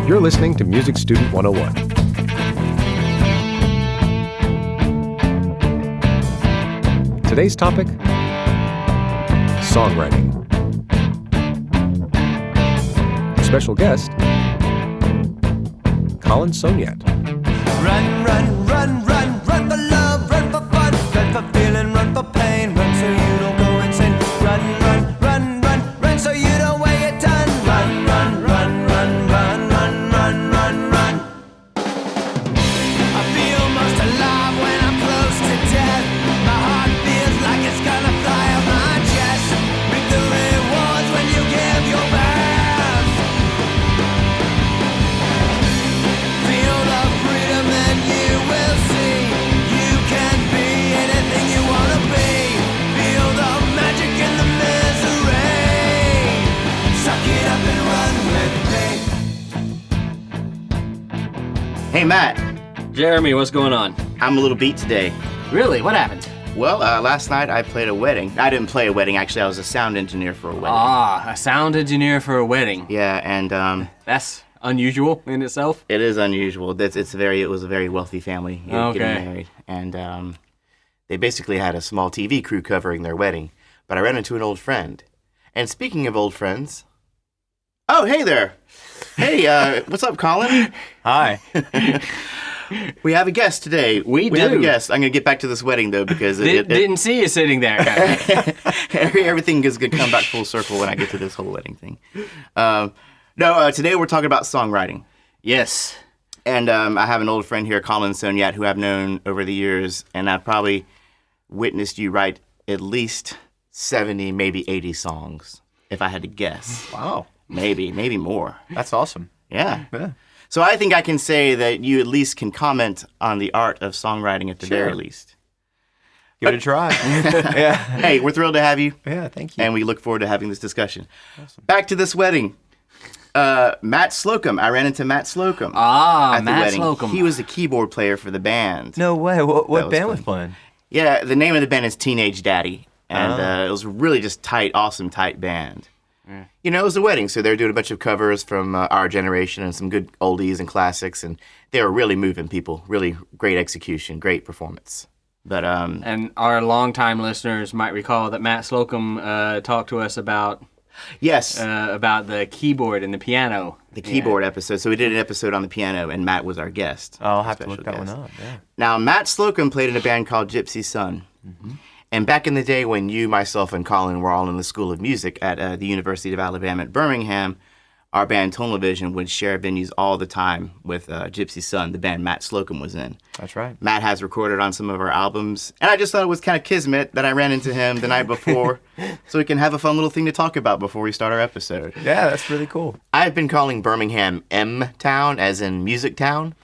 You're listening to Music Student 101. Today's topic, songwriting. Special guest, Colin Soniat. Run, run, run, run, run for love, run for fun, run for feeling, run for pain, run so you don't go insane. Run, run, run, run, run so you don't weigh your ton. Run, run, run, run, run, run, run, run, run. I feel most alive when I'm close to death. My heart feels like it's gonna fly out my chest. Victory rewards when you give your best. Feel the freedom and you will see. You can be anything you wanna be. Feel the magic and the misery. Suck it up and run with me. Hey, Matt, Jeremy, what's going on? I'm a little beat today. Really? What happened? Well, last night I played a wedding. I didn't play a wedding, actually. I was a sound engineer for a wedding. Ah, a sound engineer for a wedding. Yeah, and That's unusual in itself. it is unusual. It was a very wealthy family Okay. getting married. And they basically had a small TV crew covering their wedding. But I ran into an old friend. And speaking of old friends... Oh, hey there! Hey, what's up, Colin? Hi. We have a guest today. We have a do. guest. I'm going to get back to this wedding, though, because Didn't see you sitting there. everything is going to come back full circle when I get to this whole wedding thing. Today we're talking about songwriting. Yes. And I have an old friend here, Colin Soniat, who I've known over the years, and I've probably witnessed you write at least 70, maybe 80 songs, if I had to guess. Wow. Maybe more. That's awesome. Yeah. Yeah. So I think I can say that you at least can comment on the art of songwriting at the Sure. very least. Give it a try. Yeah. Hey, we're thrilled to have you. Yeah, thank you. And we look forward to having this discussion. Awesome. Back to this wedding. Matt Slocum. I ran into Matt Slocum Ah, at the Matt wedding. Slocum. He was the keyboard player for the band. No way. What was band was fun. playing? Yeah, the name of the band is Teenage Daddy. And Oh. it was really just tight, awesome, tight band. You know, it was a wedding, so they were doing a bunch of covers from our generation and some good oldies and classics, and they were really moving people. Really great execution, great performance. But And our longtime listeners might recall that Matt Slocum talked to us about the keyboard and the piano. the keyboard episode. So we did an episode on the piano, and Matt was our guest. I'll have to Special look that guest. one up. Yeah. Now, Matt Slocum played in a band called Gypsy Sun. Mm-hmm. And back in the day when you, myself, and Colin were all in the School of Music at the University of Alabama at Birmingham, our band Tonal Vision would share venues all the time with Gypsy Sun, the band Matt Slocum was in. That's right. Matt has recorded on some of our albums, and I just thought it was kind of kismet that I ran into him the night before, so we can have a fun little thing to talk about before we start our episode. Yeah, that's really cool. I've been calling Birmingham M-Town, as in Music Town.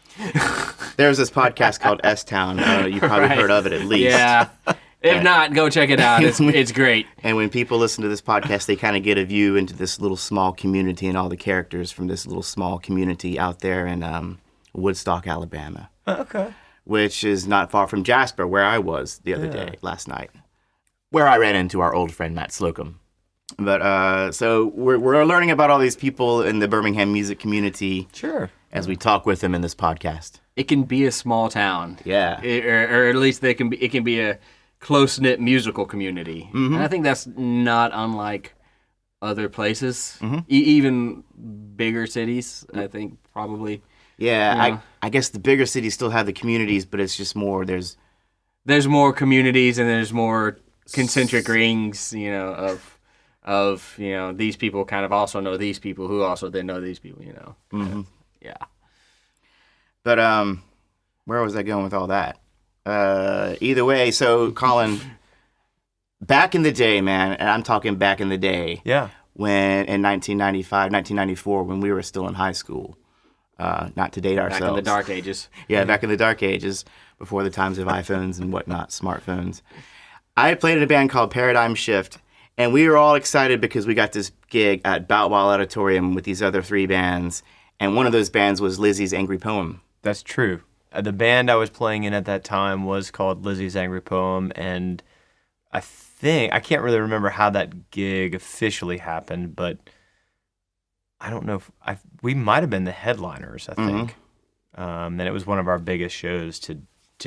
There's this podcast called S-Town. You probably Right. heard of it at least. Yeah. If not, go check it out. It's great. And when people listen to this podcast, they kind of get a view into this little small community and all the characters from this little small community out there in Woodstock, Alabama, Okay. which is not far from Jasper, where I was the other day, last night, where I ran into our old friend Matt Slocum. But so we're learning about all these people in the Birmingham music community Sure. as we talk with them in this podcast. It can be a small town. Yeah. Or at least it can be a close-knit musical community. Mm-hmm. And I think that's not unlike other places. Mm-hmm. Even bigger cities, I think, probably. Yeah, Yeah. I guess the bigger cities still have the communities, but it's just more, there's There's more communities and there's more concentric rings, of these people kind of also know these people who also then know these people, Mm-hmm. Yeah. But where was I going with all that? Either way, so Colin, back in the day, man, and I'm talking back in the day, Yeah. when in 1995, 1994, when we were still in high school, not to date ourselves. Back in the dark ages. Yeah, back in the dark ages, before the times of iPhones and whatnot, smartphones. I played in a band called Paradigm Shift, and we were all excited because we got this gig at Boutwell Auditorium with these other three bands, and one of those bands was Lizzie's Angry Poem. That's true. The band I was playing in at that time was called Lizzie's Angry Poem, and I can't really remember how that gig officially happened, but I don't know if we might have been the headliners, I think. And it was one of our biggest shows to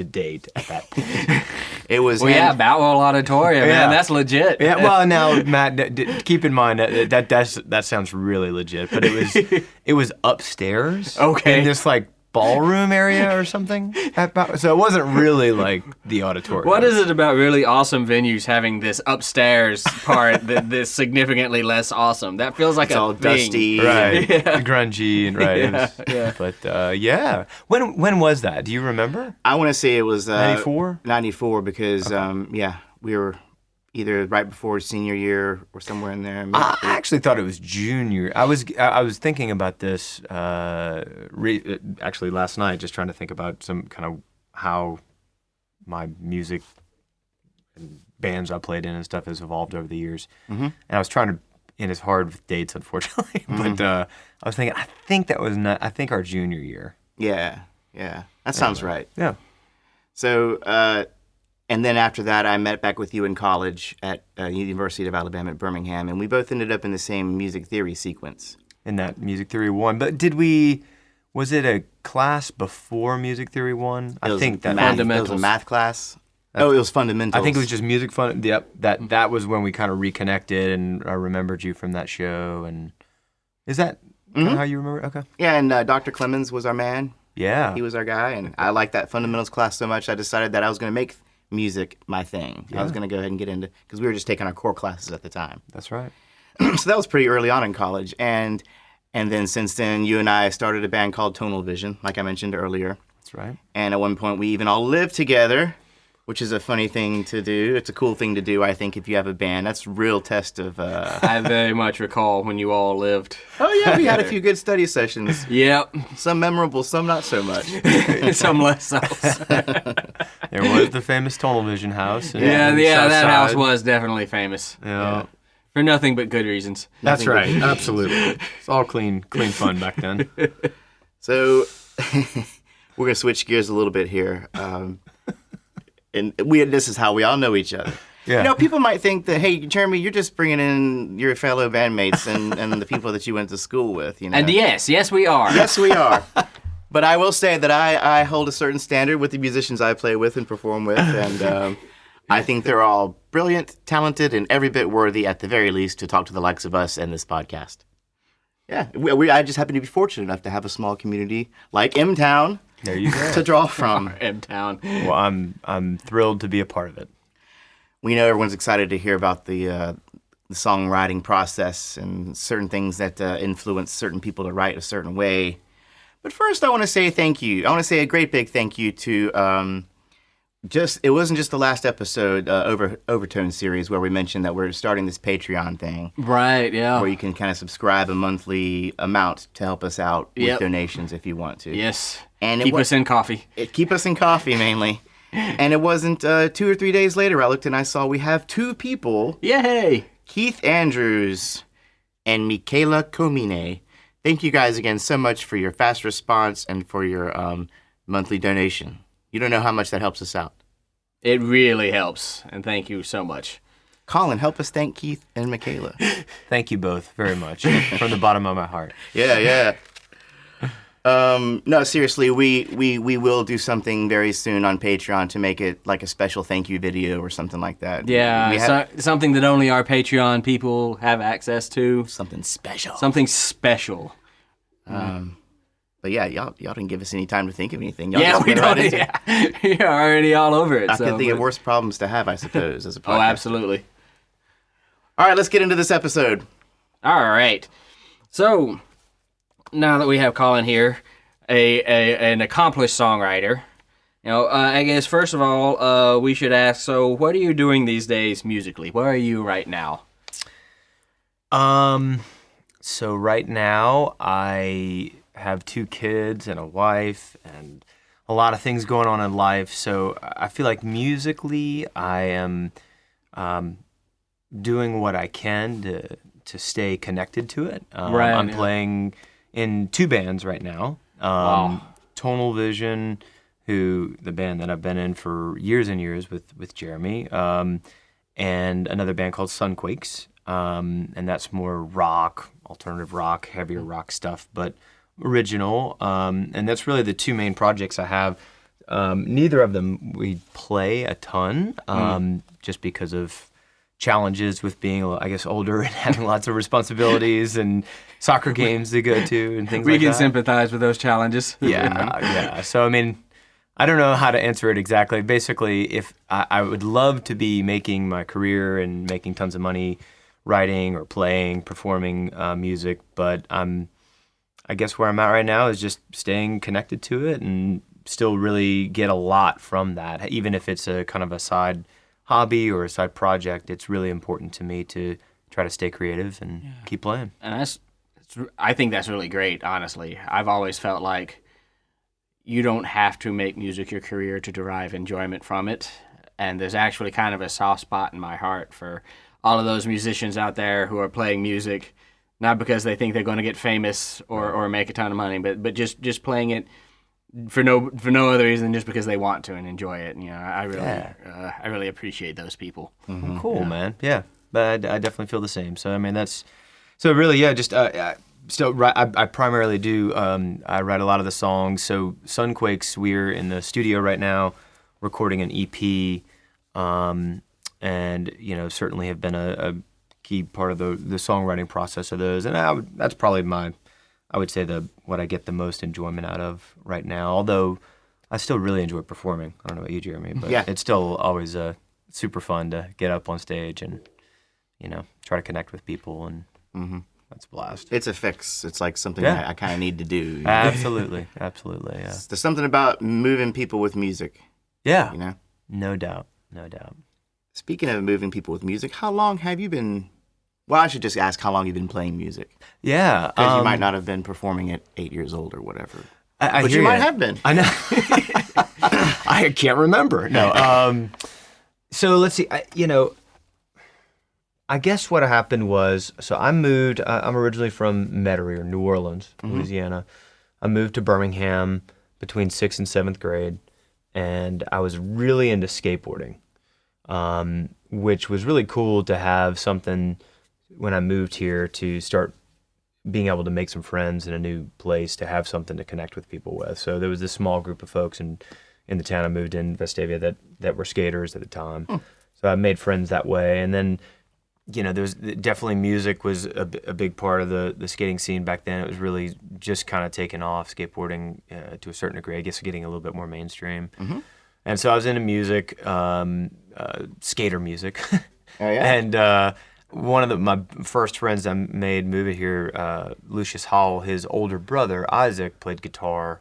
date at that point. It was. Well, yeah, Boutwell Auditorium, Yeah. man, that's legit. Yeah, well, now Matt, keep in mind that sounds really legit, but it was upstairs, Okay. in this like ballroom area or something. So it wasn't really like the auditorium. What is it about really awesome venues having this upstairs part that's significantly less awesome? That feels like It's a all thing. dusty. Right, grungy and right. Yeah. But yeah, when was that? Do you remember? I want to say it was 94? 94 because we were either right before senior year or somewhere in there. I actually thought it was junior. I was thinking about this actually last night, just trying to think about some kind of how my music and bands I played in and stuff has evolved over the years. And I was trying to, and it's hard with dates, unfortunately. But I was thinking, I think our junior year. Yeah, that sounds right. Yeah. So, and then after that, I met back with you in college at University of Alabama at Birmingham, and we both ended up in the same music theory sequence. In that Music Theory 1. But was it a class before Music Theory 1? I think that It was a math class. It was fundamentals. I think it was just music fun. Yep, that was when we kind of reconnected, and I remembered you from that show. And is that kinda how you remember? Okay. Yeah, and Dr. Clemens was our man. Yeah. He was our guy, and I liked that fundamentals class so much, I decided that I was going to make music my thing. I was going to go ahead and get into, because we were just taking our core classes at the time. That's right. So that was pretty early on in college, and then since then, you and I started a band called Tonal Vision, like I mentioned earlier. That's right. And at one point, we even all lived together, which is a funny thing to do. It's a cool thing to do, I think, if you have a band. That's a real test of... I very much recall when you all lived. Oh, yeah, we had a few good study sessions. Yep. Some memorable, some not so much. Some less so. There was the famous Tonal Vision house. Yeah, in that Southside. house was definitely famous. Yeah. For nothing but good reasons. That's right. Absolutely. It's all clean fun back then. So we're going to switch gears a little bit here. And this is how we all know each other. Yeah. You know, people might think that, hey, Jeremy, you're just bringing in your fellow bandmates and the people that you went to school with, you know. And yes, we are. Yes, we are. But I will say that I hold a certain standard with the musicians I play with and perform with, and I think they're all brilliant, talented, and every bit worthy, at the very least, to talk to the likes of us and this podcast. Yeah, I just happen to be fortunate enough to have a small community like M-Town There you go. to draw from. M-Town. Well, I'm thrilled to be a part of it. We know everyone's excited to hear about the songwriting process and certain things that influence certain people to write a certain way. But first, I want to say thank you. I want to say a great big thank you to it wasn't just the last episode, Overtone series, where we mentioned that we're starting this Patreon thing. Right, yeah. Where you can kind of subscribe a monthly amount to help us out with Yep. donations if you want to. Yes. And Keep us in coffee. Keep us in coffee, mainly. And it wasn't 2 or 3 days later, I looked and I saw we have 2 people, Yay! Keith Andrews and Michaela Comine. Thank you guys again so much for your fast response and for your monthly donation. You don't know how much that helps us out. It really helps, and thank you so much. Colin, help us thank Keith and Michaela. Thank you both very much from the bottom of my heart. Yeah. No, seriously, we will do something very soon on Patreon to make it like a special thank you video or something like that. Yeah, We have something that only our Patreon people have access to. something special. Something special. But yeah, y'all didn't give us any time to think of anything. Y'all Yeah, just we went don't. right into it. Yeah, you're already all over it. I so, could think of but- worse problems to have, I suppose, as a podcast. Oh, absolutely. All right, let's get into this episode. All right. So now that we have Colin here, an accomplished songwriter, I guess first of all, we should ask. So, what are you doing these days musically? Where are you right now? So right now I have 2 kids and a wife and a lot of things going on in life. So I feel like musically I am doing what I can to stay connected to it. Right, I'm yeah. playing in 2 bands right now. Wow. Tonal Vision, the band that I've been in for years and years with Jeremy, and another band called Sunquakes. and that's more rock, alternative rock, heavier rock stuff, but original. And that's really the two main projects I have. Neither of them we play a ton, just because of challenges with being, I guess, older and having lots of responsibilities and soccer games to go to and things like that. We can sympathize with those challenges. Yeah. So, I mean, I don't know how to answer it exactly. Basically, if I would love to be making my career and making tons of money writing or playing, performing music, but I guess where I'm at right now is just staying connected to it and still really get a lot from that. Even if it's a kind of a side hobby or a side project, it's really important to me to try to stay creative and keep playing. And I think that's really great, honestly. I've always felt like you don't have to make music your career to derive enjoyment from it. And there's actually kind of a soft spot in my heart for all of those musicians out there who are playing music, not because they think they're going to get famous or make a ton of money, but just playing it for no other reason, just because they want to and enjoy it. You know, I really appreciate those people. Mm-hmm. Cool, man. Yeah, but I definitely feel the same. So I mean, really, yeah. Just I primarily do. I write a lot of the songs. So Sunquakes, we're in the studio right now, recording an EP, and certainly have been a key part of the songwriting process of those. And that's probably I would say what I get the most enjoyment out of right now, although I still really enjoy performing. I don't know about you, Jeremy, but it's still always super fun to get up on stage and, try to connect with people, and that's a blast. It's a fix. It's like something I kind of need to do. Absolutely, absolutely, yeah. There's something about moving people with music. Yeah, no doubt. Speaking of moving people with music, how long have you been... Well, I should just ask how long you've been playing music. Yeah. Because you might not have been performing at 8 years old or whatever. But you might have been. I know. I can't remember. No. So let's see. I guess what happened was, so I moved, I'm originally from Metairie, or New Orleans, Louisiana. I moved to Birmingham between 6th and 7th grade, and I was really into skateboarding, which was really cool to have something when I moved here to start being able to make some friends in a new place, to have something to connect with people with. So there was this small group of folks in the town I moved in, Vestavia, that were skaters at the time. So I made friends that way. And then, there was definitely music was a big part of the skating scene back then. It was really just kind of taking off, skateboarding to a certain degree, I guess getting a little bit more mainstream. And so I was into music, skater music. Oh, yeah? And one of my first friends I made moving here, Lucius Hall, his older brother, Isaac, played guitar,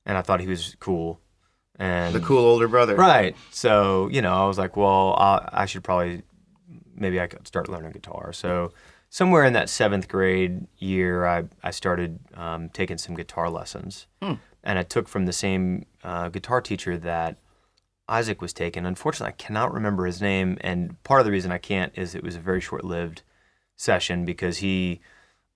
and I thought he was cool. And the cool older brother. Right. So, I was like, well, I should probably, maybe I could start learning guitar. So somewhere in that 7th grade year, I started taking some guitar lessons. And I took from the same guitar teacher that Isaac was taken. Unfortunately, I cannot remember his name, and part of the reason I can't is it was a very short-lived session because he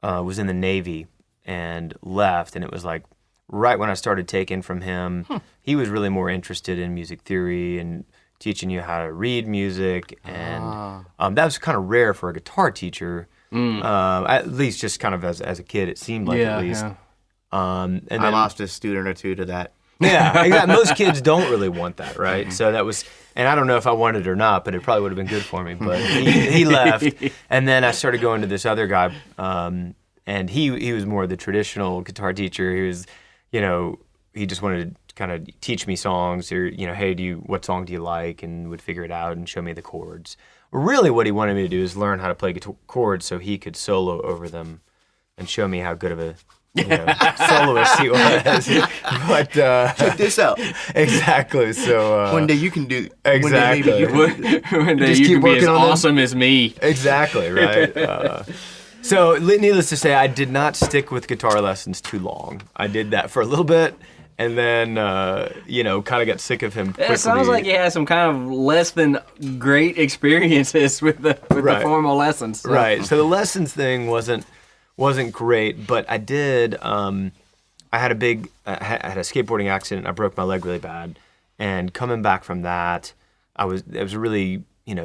was in the Navy and left, and it was like right when I started taking from him. He was really more interested in music theory and teaching you how to read music, and that was kind of rare for a guitar teacher, at least just kind of as a kid, it seemed like at least. Yeah. And then, I lost a student or two to that. Yeah, exactly. Most kids don't really want that, right? So that was, and I don't know if I wanted it or not, but it probably would have been good for me. But he left, and then I started going to this other guy, and he was more the traditional guitar teacher. He was, he just wanted to kind of teach me songs, or hey, what song do you like, and would figure it out and show me the chords. Really, what he wanted me to do is learn how to play chords so he could solo over them, and show me how good of a soloist he was. But check this out. Exactly. So one day you can do. Exactly. One day Just you keep can be as working on them. awesome as me. Exactly. Right. So needless to say, I did not stick with guitar lessons too long. I did that for a little bit, and then kind of got sick of him quickly. It sounds like you had some kind of less than great experiences with the formal lessons. So. Right. So the lessons thing wasn't great, but I did. I had I had a skateboarding accident. I broke my leg really bad, and coming back from that, it was really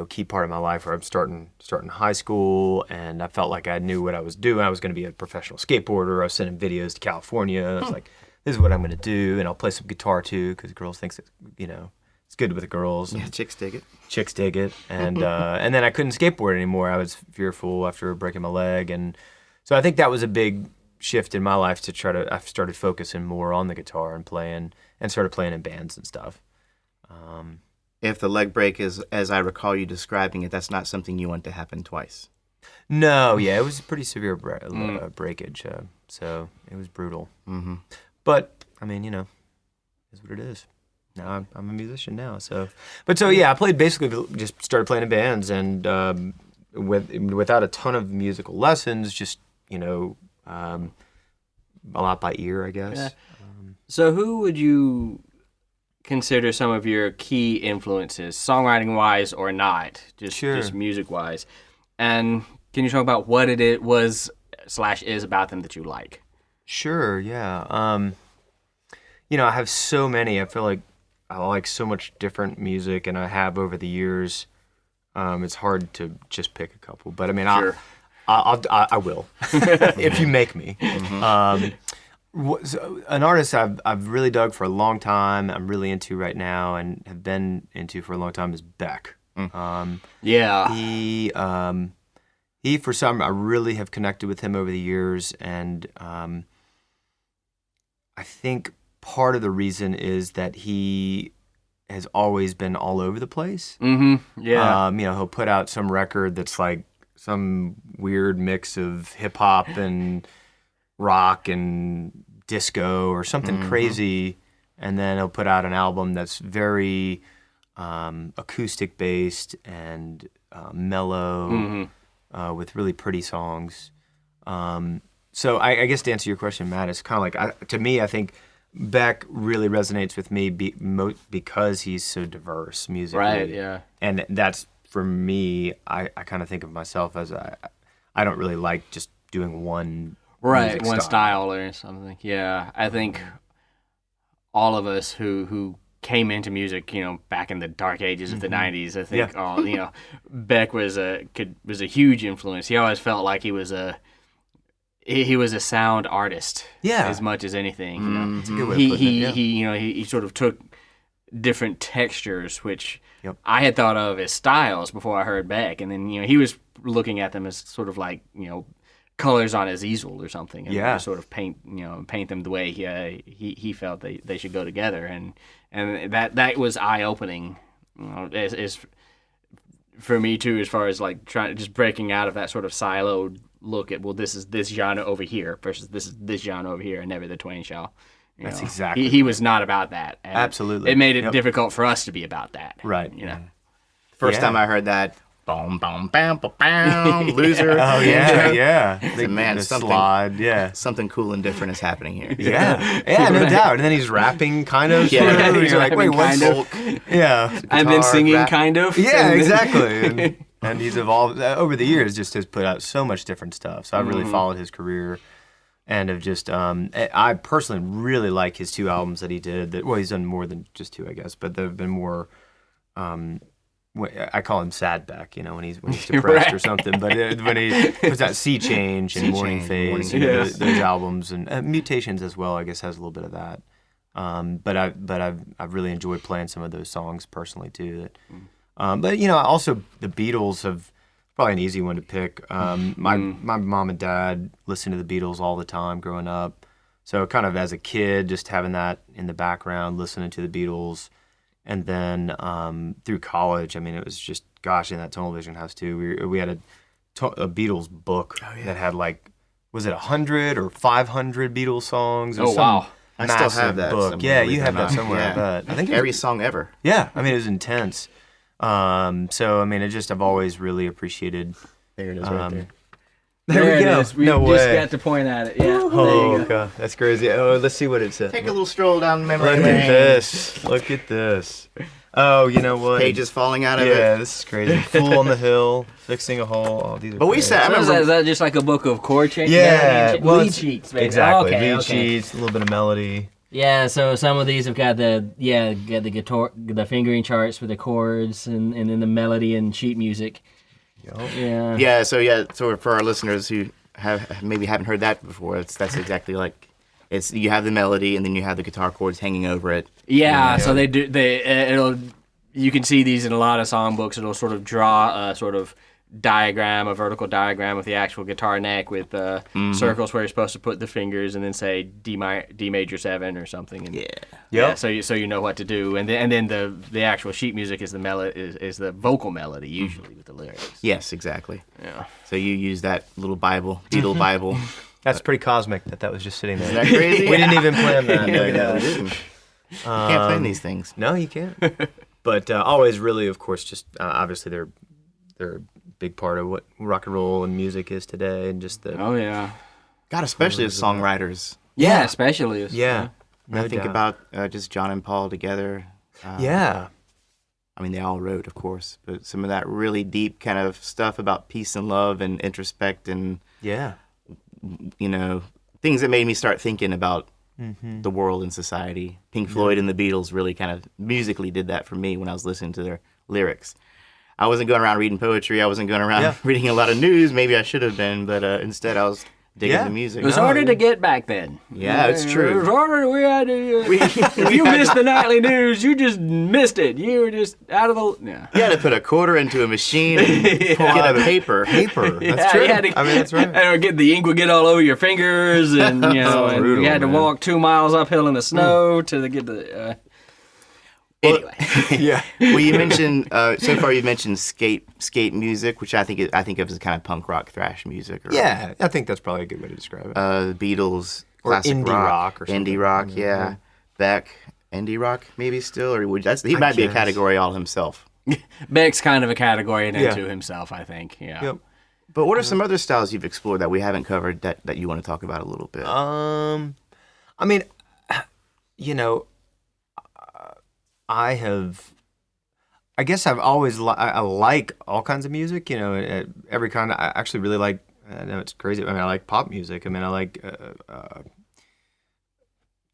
key part of my life where I'm starting high school, and I felt like I knew what I was doing. I was going to be a professional skateboarder. I was sending videos to California. I was like, this is what I'm going to do, and I'll play some guitar too because girls think that, it's good with the girls. Yeah, chicks dig it. Chicks dig it, and and then I couldn't skateboard anymore. I was fearful after breaking my leg, and so I think that was a big shift in my life I started focusing more on the guitar and playing, and started playing in bands and stuff. If the leg break is, as I recall you describing it, that's not something you want to happen twice. No, yeah, it was a pretty severe breakage, so it was brutal. Mm-hmm. But I mean, is what it is. Now I'm a musician now, so yeah, I played basically just started playing in bands, and without a ton of musical lessons, just a lot by ear, I guess. Yeah. So who would you consider some of your key influences, songwriting-wise or not, just music-wise? And can you talk about what it was / is about them that you like? Sure, yeah. I have so many. I feel like I like so much different music, and I have over the years. It's hard to just pick a couple, but I mean, sure. I will if you make me. Mm-hmm. An artist I've really dug for a long time, I'm really into right now, and have been into for a long time is Beck. Yeah. He for some, I really have connected with him over the years, and I think part of the reason is that he has always been all over the place. Mm-hmm. Yeah. He'll put out some record that's like some weird mix of hip hop and rock and disco or something crazy, and then he'll put out an album that's very acoustic based and mellow, with really pretty songs. So I guess to answer your question, Matt, it's kind of like, to me, I think Beck really resonates with me because he's so diverse musically. Right, yeah. And that's, for me, I kind of think of myself as I don't really like just doing one style or something. Yeah, I think all of us who came into music, back in the dark ages of the '90s, I think Beck was a huge influence. He always felt like he was a sound artist, as much as anything. That's a good way of putting it, yeah. He sort of took different textures, which I had thought of as styles before I heard Beck, and then he was looking at them as sort of like colors on his easel or something, and just sort of paint them the way he felt they should go together, and that was eye opening, as for me too, as far as like just breaking out of that sort of siloed look at, well, this is this genre over here versus this is this genre over here, and never the twain shall. That's exactly. He was not about that. And absolutely. It made it difficult for us to be about that. Right. First time I heard that, boom, boom, bam, bam, bam, loser. Oh yeah. Man, something cool and different is happening here. Yeah, no doubt. And then he's rapping, kind of. Yeah, he's like, wait, what's folk? Yeah, guitar, and then singing, rap. Kind of. Yeah, exactly. And he's evolved over the years. Just has put out so much different stuff. So I've really followed his career, and have just. I personally really like his 2 albums that he did. He's done more than just 2, I guess, but they've been more. I call him Sad Beck, when he's depressed or something. But when he puts out Sea Change and Morning Phase, those albums, and Mutations as well, I guess has a little bit of that. But I've really enjoyed playing some of those songs personally too. But also the Beatles have probably an easy one to pick. My mom and dad listened to the Beatles all the time growing up, so kind of as a kid, just having that in the background, listening to the Beatles. And then through college, I mean, it was just, in that Tunnel Vision house too. We had a Beatles book that had was it 100 or 500 Beatles songs? Or wow. I still have that book. Yeah, you have that somewhere, I bet. I think every song ever. Yeah, I mean, it was intense. So, I mean, I've always really appreciated. There it is right there. There we go. We just got to point at it. Yeah. Oh, God. That's crazy. Oh, let's see what it says. Take a little stroll down memory lane. Look at this. Look at this. Oh, you know what? Pages falling out of it. Yeah, this is crazy. Fool on the Hill, Fixing a Hole. Oh, these are but we said, is that just like a book of chord changes? Yeah. Lead sheets, maybe. Exactly. Okay, Lead sheets, a little bit of melody. Yeah, so some of these have got the guitar, the fingering charts for the chords, and then the melody and sheet music. Yeah. Yeah. So for our listeners who maybe haven't heard that before, that's exactly like you have the melody and then you have the guitar chords hanging over it. Yeah. So you can see these in a lot of songbooks. It'll sort of draw a sort of diagram, a vertical diagram with the actual guitar neck with circles where you're supposed to put the fingers, and then say D major 7 or something. And, yeah. So you know what to do, and then the actual sheet music is the vocal melody usually with the lyrics. Yes, exactly. Yeah. So you use that little Beatle Bible. That's pretty cosmic that was just sitting there. Isn't that crazy? We didn't even plan that. No, we didn't. You can't plan these things. No, you can't. But always really, of course, just obviously they're a big part of what rock and roll and music is today, and just the God, especially as songwriters. Yeah, especially as, yeah. When I think about just John and Paul together. Yeah. I mean, they all wrote, of course, but some of that really deep kind of stuff about peace and love and introspect and things that made me start thinking about the world and society. Pink Floyd and the Beatles really kind of musically did that for me when I was listening to their lyrics. I wasn't going around reading poetry. I wasn't going around reading a lot of news. Maybe I should have been, but instead I was digging the music. It was harder to get back then. Yeah, it's true. It was harder. We had to. If you missed the nightly news, you just missed it. You were just out of the. Yeah. You had to put a quarter into a machine and get a paper. That's true. That's right. And the ink would get all over your fingers, and and brutal, you had to walk 2 miles uphill in the snow to get the. Anyway. Well, you mentioned so far. You mentioned skate music, which I think of as kind of punk rock thrash music. Yeah, I think that's probably a good way to describe it. The Beatles, or classic indie rock or something. Indie rock, yeah. Beck, indie rock, maybe still, or he might be a category all himself. Beck's kind of a category into himself, I think. Yeah. Yep. But what are some other styles you've explored that we haven't covered that you want to talk about a little bit? I mean, I guess I've always I like all kinds of music, every kind. I actually really like, I know it's crazy, I like pop music. I like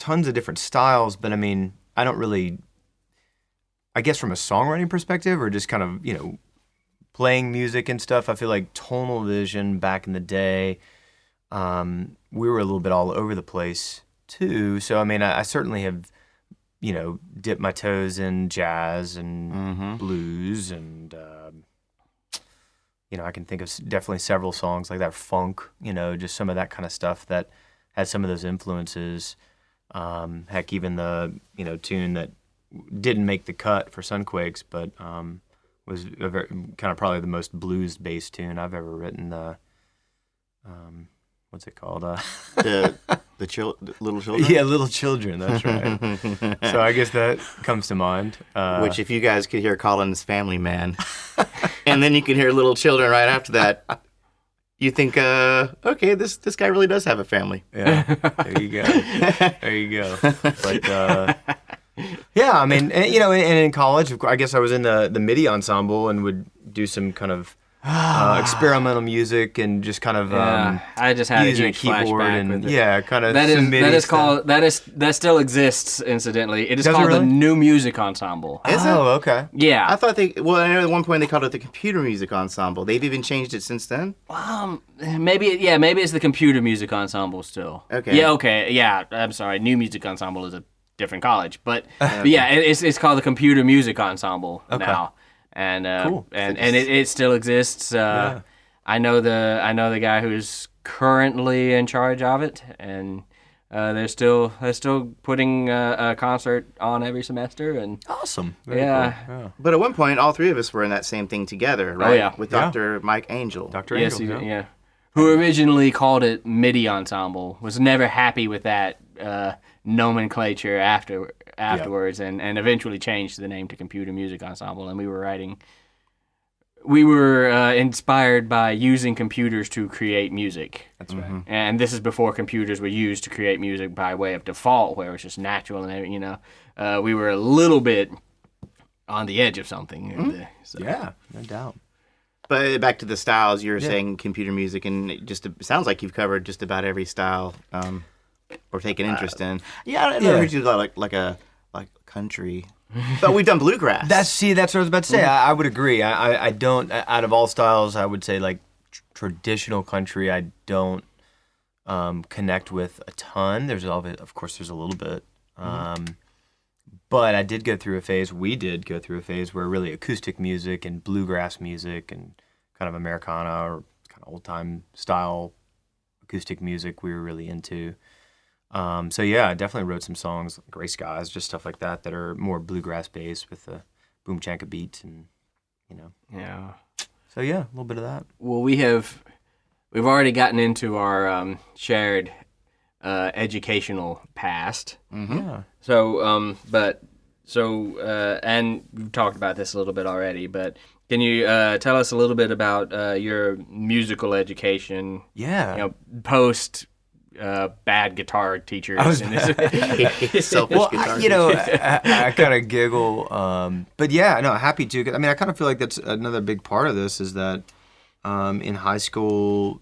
tons of different styles, but I don't really, I guess from a songwriting perspective or just kind of, playing music and stuff, I feel like tonal vision back in the day, we were a little bit all over the place too. So, I certainly have, dip my toes in jazz and blues, and I can think of definitely several songs like that, funk, just some of that kind of stuff that had some of those influences. Heck, even the tune that didn't make the cut for Sunquakes, but was a very, kind of probably the most blues-based tune I've ever written. The what's it called? The Little Children? Yeah, Little Children, that's right. So I guess that comes to mind. Which, if you guys could hear Colin's Family Man, and then you can hear Little Children right after that, you think, okay, this guy really does have a family. Yeah, there you go. There you go. But, yeah, and in college, I guess I was in the MIDI ensemble and would do some kind of experimental music and just kind of I just had a huge flashback with it. Kind of that still exists. Incidentally, it is called the New Music Ensemble. Is it? Okay. Yeah, I thought I know at one point they called it the Computer Music Ensemble. They've even changed it since then. Maybe it's the Computer Music Ensemble still. Okay. Yeah. Okay. Yeah. I'm sorry. New Music Ensemble is a different college, but it's called the Computer Music Ensemble now. And cool. and it still exists. I know the guy who's currently in charge of it, and they're still putting a concert on every semester. And awesome. Very cool. But at one point, all three of us were in that same thing together, right? Oh, yeah. With Dr. Mike Angel. Dr. Angel. Yes, who originally called it MIDI Ensemble, was never happy with that nomenclature afterwards, and eventually changed the name to Computer Music Ensemble. And we were inspired by using computers to create music. That's right. And this is before computers were used to create music by way of default, where it's just natural and we were a little bit on the edge of something. Yeah, no doubt. But back to the styles, you're saying computer music, and it sounds like you've covered just about every style. or take an interest in. Yeah, I never yeah. heard you do like country, but we've done bluegrass. That's what I was about to say. I would agree. I don't, out of all styles, I would say like traditional country, I don't connect with a ton. There's of course, there's a little bit. But I did go through a phase, we did go through a phase where really acoustic music and bluegrass music and kind of Americana or kind of old time style acoustic music we were really into. So yeah, I definitely wrote some songs, like Gray Skies, just stuff like that are more bluegrass based with a boom chanka beat and, Yeah. So yeah, a little bit of that. Well, we've already gotten into our shared educational past. Yeah. So, and we've talked about this a little bit already, but can you tell us a little bit about your musical education? Yeah. Post bad guitar teachers. Selfish guitar. I kind of giggle, but yeah, no, happy to. I mean, I kind of feel like that's another big part of this is that in high school,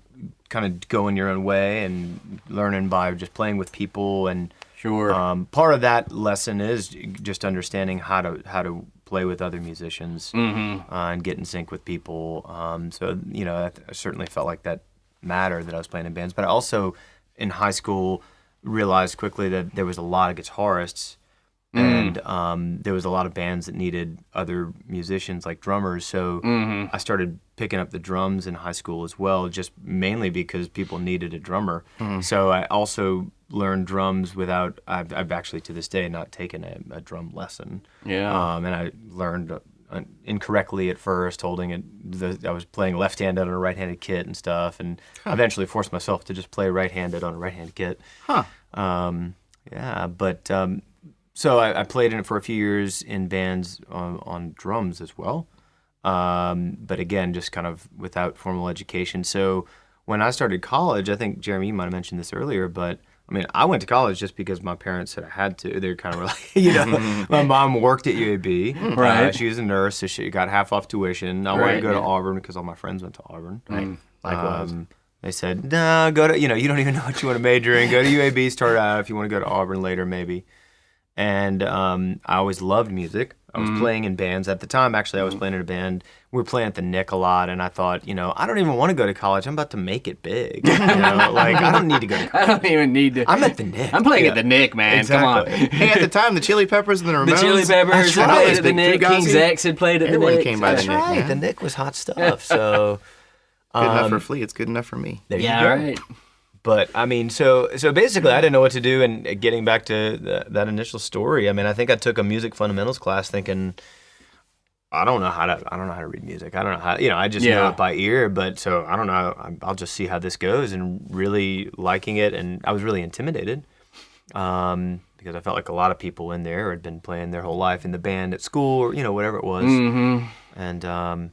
kind of going your own way and learning by just playing with people and Sure. Part of that lesson is just understanding how to play with other musicians and get in sync with people. So I certainly felt like that mattered that I was playing in bands. But I also in high school realized quickly that there was a lot of guitarists and there was a lot of bands that needed other musicians like drummers. So I started picking up the drums in high school as well, just mainly because people needed a drummer. So I also learned drums without, I've actually to this day not taken a drum lesson. Yeah. And I learned incorrectly at first, holding it. I was playing left-handed on a right-handed kit and stuff, and eventually forced myself to just play right-handed on a right-handed kit. So I played in it for a few years in bands on drums as well. But again, just kind of without formal education. So when I started college, I think, Jeremy, you might have mentioned this earlier, but I mean, I went to college just because my parents said I had to. They kind of were like, my mom worked at UAB. Right. She was a nurse, so she got half off tuition. I wanted to go to Auburn because all my friends went to Auburn. Right. Likewise. They said, no, go to, you don't even know what you want to major in. Go to UAB, start out. If you want to go to Auburn later, maybe. And I always loved music. I was playing in bands. At the time, actually, I was playing in a band. We were playing at the Nick a lot, and I thought, I don't even want to go to college. I'm about to make it big. I don't need to go to college. I don't even need to. I'm at the Nick. I'm playing at the Nick, man. Exactly. Come on. Hey, at the time, the Chili Peppers and the Ramones. The Chili Peppers That's had right. played at the Big Nick. Fugazi. King's X had played at the Everyone Nick. came by the That's Nick, right. man. The Nick was hot stuff. So Good enough for Flea. It's good enough for me. there Yeah, you go. right. But I mean, so basically, I didn't know what to do. And getting back to that initial story, I mean, I think I took a music fundamentals class, thinking, I don't know how to read music. I don't know how. I just know it by ear. But so I don't know. I'll just see how this goes, and really liking it. And I was really intimidated because I felt like a lot of people in there had been playing their whole life in the band at school, or whatever it was. And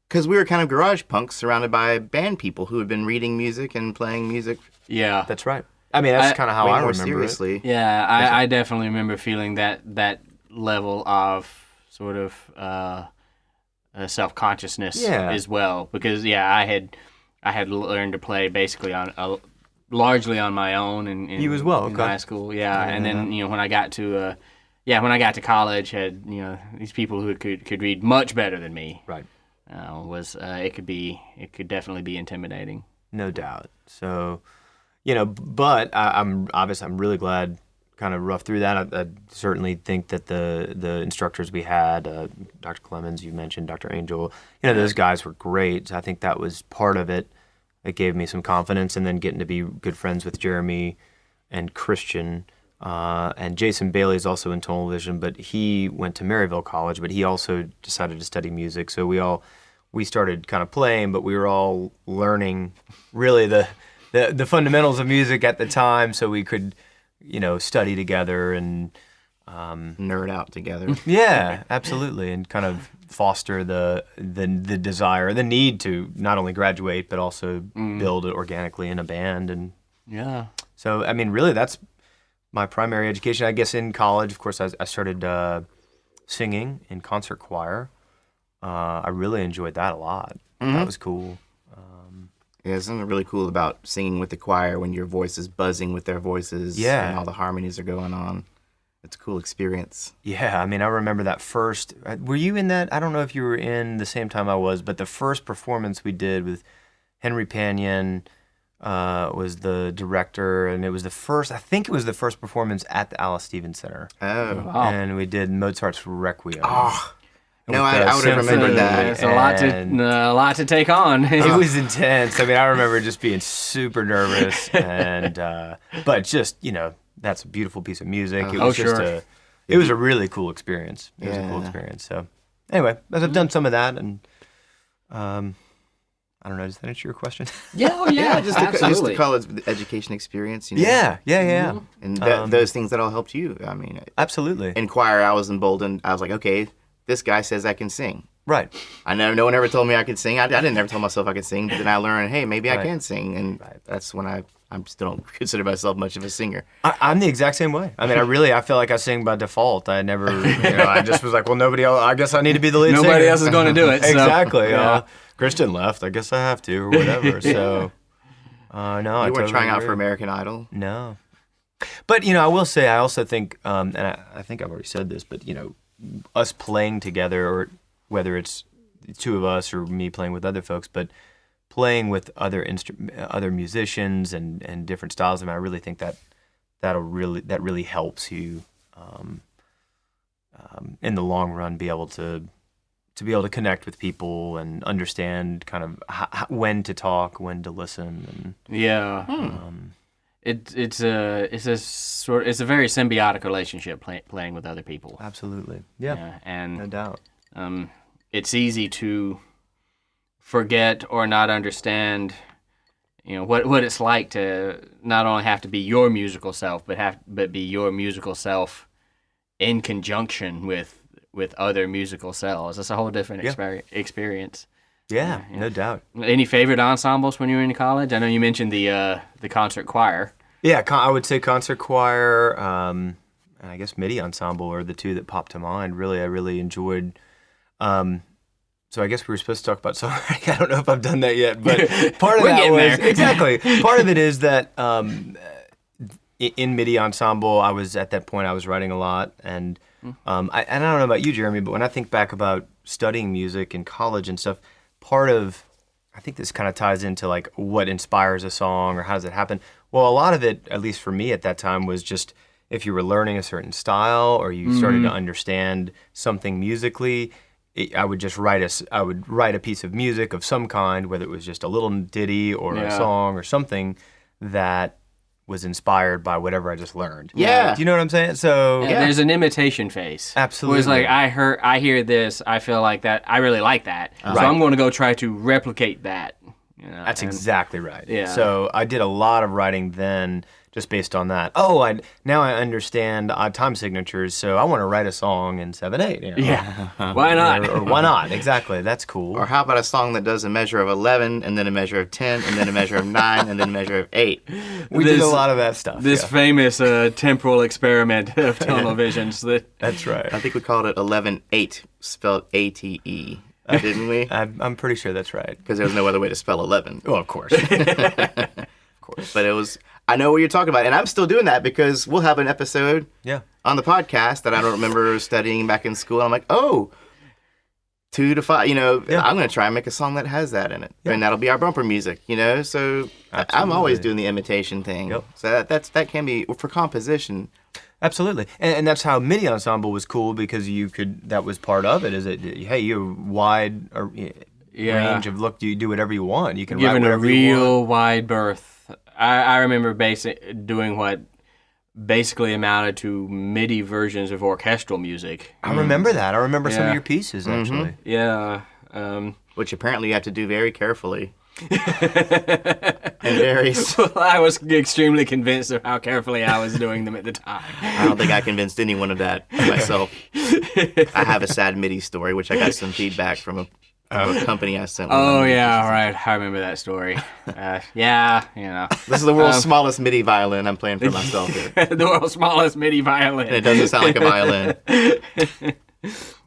Because we were kind of garage punks surrounded by band people who had been reading music and playing music Yeah. that's right. I mean, that's kind of how way I more remember seriously. Yeah, I definitely remember feeling that level of sort of self-consciousness as well, because I had learned to play basically largely on my own in You as well, in okay. high school. And then when I got to college, had these people who could read much better than me. Right. It could definitely be intimidating. No doubt. So, but I'm really glad kind of rough through that. I certainly think that the instructors we had, Dr. Clemens, you mentioned, Dr. Angel, those guys were great. I think that was part of it. It gave me some confidence, and then getting to be good friends with Jeremy and Christian. And Jason Bailey is also in tonal vision, but he went to Maryville College, but he also decided to study music. So we started kind of playing, but we were all learning really the fundamentals of music at the time, so we could, study together and Nerd out together. yeah, absolutely, and kind of foster the desire, the need to not only graduate but also build it organically in a band. And so I mean, really, that's my primary education. I guess in college, of course, I started singing in concert choir. I really enjoyed that a lot. That was cool. Yeah, there's something really cool about singing with the choir when your voice is buzzing with their voices Yeah. and all the harmonies are going on. It's a cool experience. Yeah, I mean, I remember that first. Were you in that? I don't know if you were in the same time I was, but the first performance we did with Henry Panyan was the director, and it was the first. I think it was the first performance at the Alice Stevens Center, Oh. Wow. and we did Mozart's Requiem. Oh. No, With, I would have symphony. remembered that. It's a lot to take on. It was intense. I mean, I remember just being super nervous, and but just that's a beautiful piece of music. It was just sure. it was a really cool experience. It was a cool Yeah. experience. So anyway, as I've done some of that, and I don't know, does that answer your question? Yeah, Just the college education experience. Yeah. And those things that all helped you. I mean, Absolutely. in choir, I was emboldened. I was like, okay, this guy says I can sing. Right. I know no one ever told me I could sing. I didn't ever tell myself I could sing, but then I learned, hey, maybe I Right. can sing, and that's when I still don't consider myself much of a singer. I'm the exact same way. I mean, I feel like I sing by default. I never, I just was like, well, nobody else, I guess I need to be the lead singer. Nobody else is going to do it. So. Exactly. Yeah. Christian left. I guess I have to, or whatever. So, no, I You totally weren't trying out for agree. American Idol. No. But, I will say, I also think, and I think I've already said this, but, us playing together, or whether it's the two of us or me playing with other folks, but playing with other musicians and different styles, I mean, I really think that really helps you in the long run be able to connect with people and understand kind of when to talk, when to listen, Yeah. It's a very symbiotic relationship playing with other people. absolutely, yeah, And no doubt. it's easy to forget or not understand, what it's like to not only have to be your musical self, but be your musical self in conjunction with other musical selves. It's a whole different experience. Yeah, no doubt. Any favorite ensembles when you were in college? I know you mentioned the concert choir. Yeah, I would say concert choir, and I guess MIDI ensemble are the two that popped to mind. Really, I really enjoyed. So I guess we were supposed to talk about songwriting. I don't know if I've done that yet, but part of We're that getting was there. exactly part of it is that in MIDI ensemble, I was at that point I was writing a lot, and I don't know about you, Jeremy, but when I think back about studying music in college and stuff, I think this kind of ties into like what inspires a song or how does it happen. Well, a lot of it, at least for me at that time, was just if you were learning a certain style or you started to understand something musically, I would write a piece of music of some kind, whether it was just a little ditty or a song or something that was inspired by whatever I just learned. Yeah. Do you know what I'm saying? So Yeah. There's an imitation phase. Absolutely. Where it's like I hear this, I feel like that, I really like that, so Right. I'm going to go try to replicate that. That's exactly right. Yeah. So I did a lot of writing then just based on that. Now I understand odd time signatures, so I want to write a song in 7/8. Yeah. Why not? Or why not? Exactly. That's cool. Or how about a song that does a measure of 11, and then a measure of 10, and then a measure of 9, and then a measure of 8? We did a lot of that stuff. This yeah. famous temporal experiment of tunnel visions. That's right. I think we called it 11-8, spelled A-T-E, didn't we? I'm pretty sure that's right. Because there was no other way to spell 11. Well, of course. But it was, I know what you're talking about, and I'm still doing that because we'll have an episode Yeah. on the podcast that I don't remember studying back in school. And I'm like, 2 to 5, Yeah. I'm going to try and make a song that has that in it. Yeah. And that'll be our bumper music, So I'm always Absolutely. doing the imitation thing. Yep. So that can be, for composition. Absolutely. And that's how MIDI ensemble was cool because that was part of it. Is it, hey, you have wide range of look, you do whatever you want. You can write Given a whatever you want. real wide berth. I remember doing what basically amounted to MIDI versions of orchestral music. I remember that. I remember some of Yeah. your pieces, actually. Yeah. Which apparently you have to do very carefully. And very. I was extremely convinced of how carefully I was doing them at the time. I don't think I convinced anyone of that myself. I have a sad MIDI story, which I got some feedback from a company I sent. one of Oh my yeah, pieces. right. I remember that story. Yeah. This is the world's smallest MIDI violin I'm playing for myself here. The world's smallest MIDI violin. And it doesn't sound like a violin.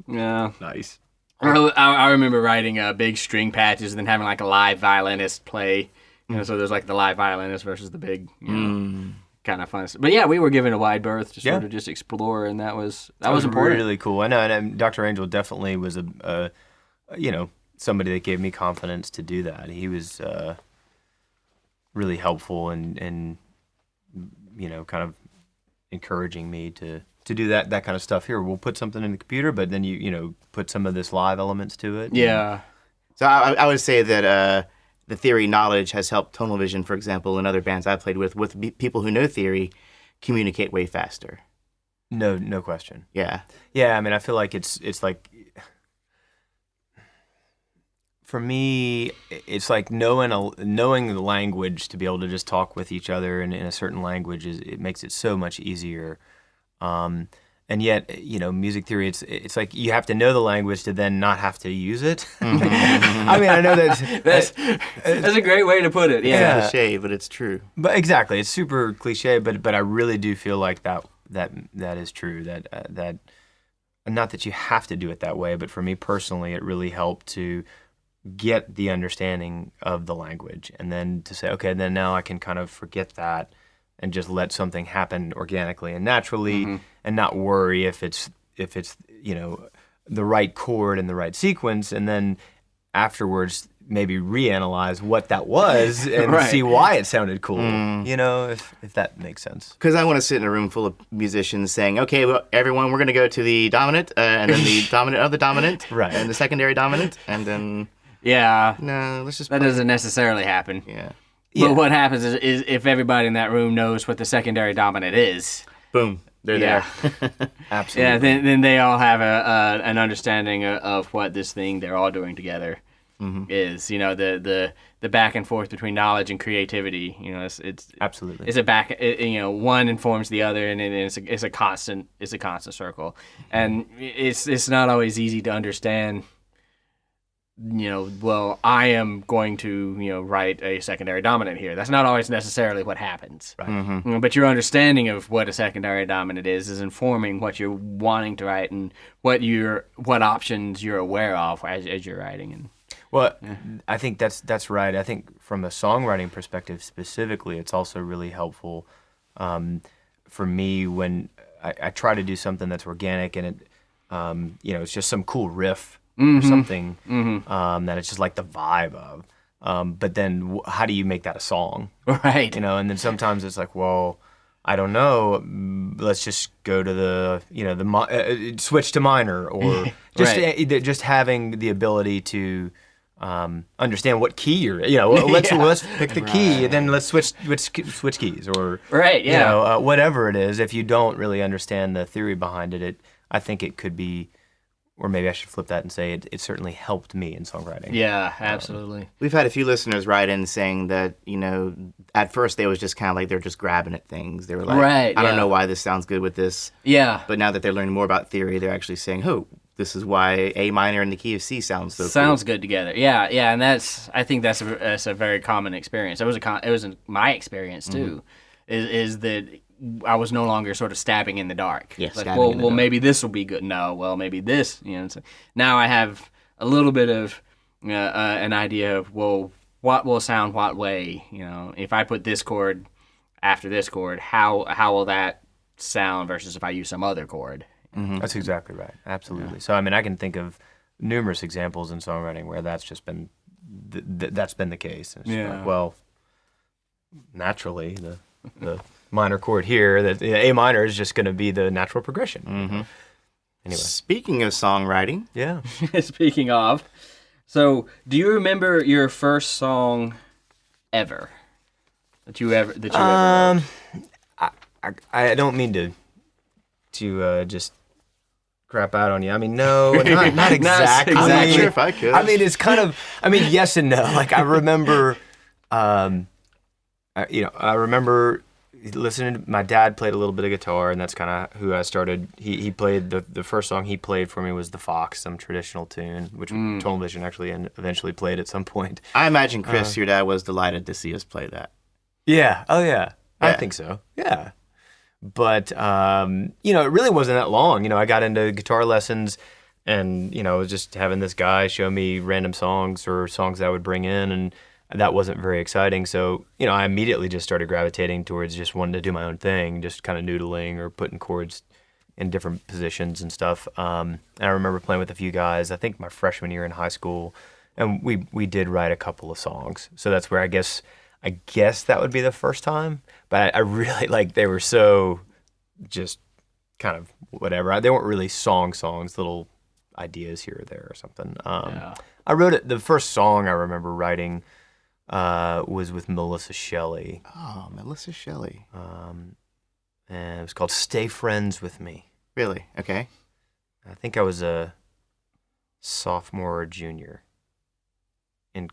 Yeah. Nice. I remember writing big string patches and then having like a live violinist play You know, so there's like the live violinist versus the big, kind of fun. But yeah, we were given a wide berth to sort of just explore, and that was important. Really cool. I know, and Dr. Angel definitely was a somebody that gave me confidence to do that. He was really helpful and kind of encouraging me to do that kind of stuff. Here, we'll put something in the computer, but then you put some of this live elements to it. Yeah. So I would say that the theory knowledge has helped Tonal Vision, for example, and other bands I've played with people who know theory communicate way faster. No question. Yeah. Yeah, I mean, I feel like it's like, for me, it's like knowing the language to be able to just talk with each other in a certain language it makes it so much easier. And yet, music theory, it's like you have to know the language to then not have to use it. I mean, I know that's a great way to put it. Yeah. It's cliche, but it's true. But exactly, it's super cliche, but I really do feel like that is true. That not that you have to do it that way, but for me personally, it really helped to get the understanding of the language, and then to say, okay, then now I can kind of forget that and just let something happen organically and naturally, and not worry if it's the right chord and the right sequence, and then afterwards maybe reanalyze what that was and see why it sounded cool. If that makes sense. Because I want to sit in a room full of musicians saying, okay, well, everyone, we're going to go to the dominant, and then the dominant of the dominant, right, and the secondary dominant, and then no, let's just that doesn't necessarily happen. Yeah. But what happens is if everybody in that room knows what the secondary dominant is, boom, they're there. Absolutely. Yeah, then they all have an understanding of what this thing they're all doing together is. The back and forth between knowledge and creativity. It's absolutely. It's a back. One informs the other, and it's a constant circle, and it's not always easy to understand. Well, I am going to, write a secondary dominant here. That's not always necessarily what happens. Right. But your understanding of what a secondary dominant is informing what you're wanting to write and what options you're aware of as you're writing. And well, I think that's right. I think from a songwriting perspective specifically, it's also really helpful for me when I try to do something that's organic and it, it's just some cool riff. Or something that it's just like the vibe of. But then how do you make that a song? Right. And then sometimes it's like, well, I don't know, let's just go to the switch to minor, or just having the ability to understand what key you're, let's pick the key, and then let's switch keys, or whatever it is. If you don't really understand the theory behind it, I think it could be. Or maybe I should flip that and say it certainly helped me in songwriting. Yeah, absolutely. We've had a few listeners write in saying that, at first they was just kind of like they're just grabbing at things. They were like, I don't know why this sounds good with this. Yeah. But now that they're learning more about theory, they're actually saying, oh, this is why A minor in the key of C sounds so sounds cool. Good together. Yeah, and I think that's a very common experience. It was my experience too, is that I was no longer sort of stabbing in the dark. Yeah, like, well, maybe this will be good. No, well, maybe this. So now I have a little bit of an idea of, well, what will sound what way. If I put this chord after this chord, how will that sound versus if I use some other chord. That's exactly right. Absolutely. Yeah. So I mean, I can think of numerous examples in songwriting where that's just been that's been the case. It's like, well, naturally the minor chord here, that A minor is just going to be the natural progression. Anyway, speaking of songwriting, speaking of, so do you remember your first song ever that you ever wrote? I don't mean to just crap out on you. I mean, no, not exactly. I'm not sure if I could. I mean, it's kind of. I mean, yes and no. Like I remember, I remember listening to my dad played a little bit of guitar, and that's kind of who I started. He played the first song he played for me was The Fox, some traditional tune, which Tonal Vision actually eventually played at some point. I imagine Chris, your dad, was delighted to see us play that. Yeah. Oh yeah. I think so. Yeah. But, it really wasn't that long. I got into guitar lessons and, I was just having this guy show me random songs or songs that I would bring in. And that wasn't very exciting. So, I immediately just started gravitating towards just wanting to do my own thing, just kind of noodling or putting chords in different positions and stuff. And I remember playing with a few guys, I think my freshman year in high school, and we did write a couple of songs. So that's where I guess that would be the first time. But I really, they were so just kind of whatever. They weren't really songs, little ideas here or there or something. I wrote it, the first song I remember writing was with Melissa Shelley. Oh, Melissa Shelley. And it was called Stay Friends With Me. Really? Okay. I think I was a sophomore or junior in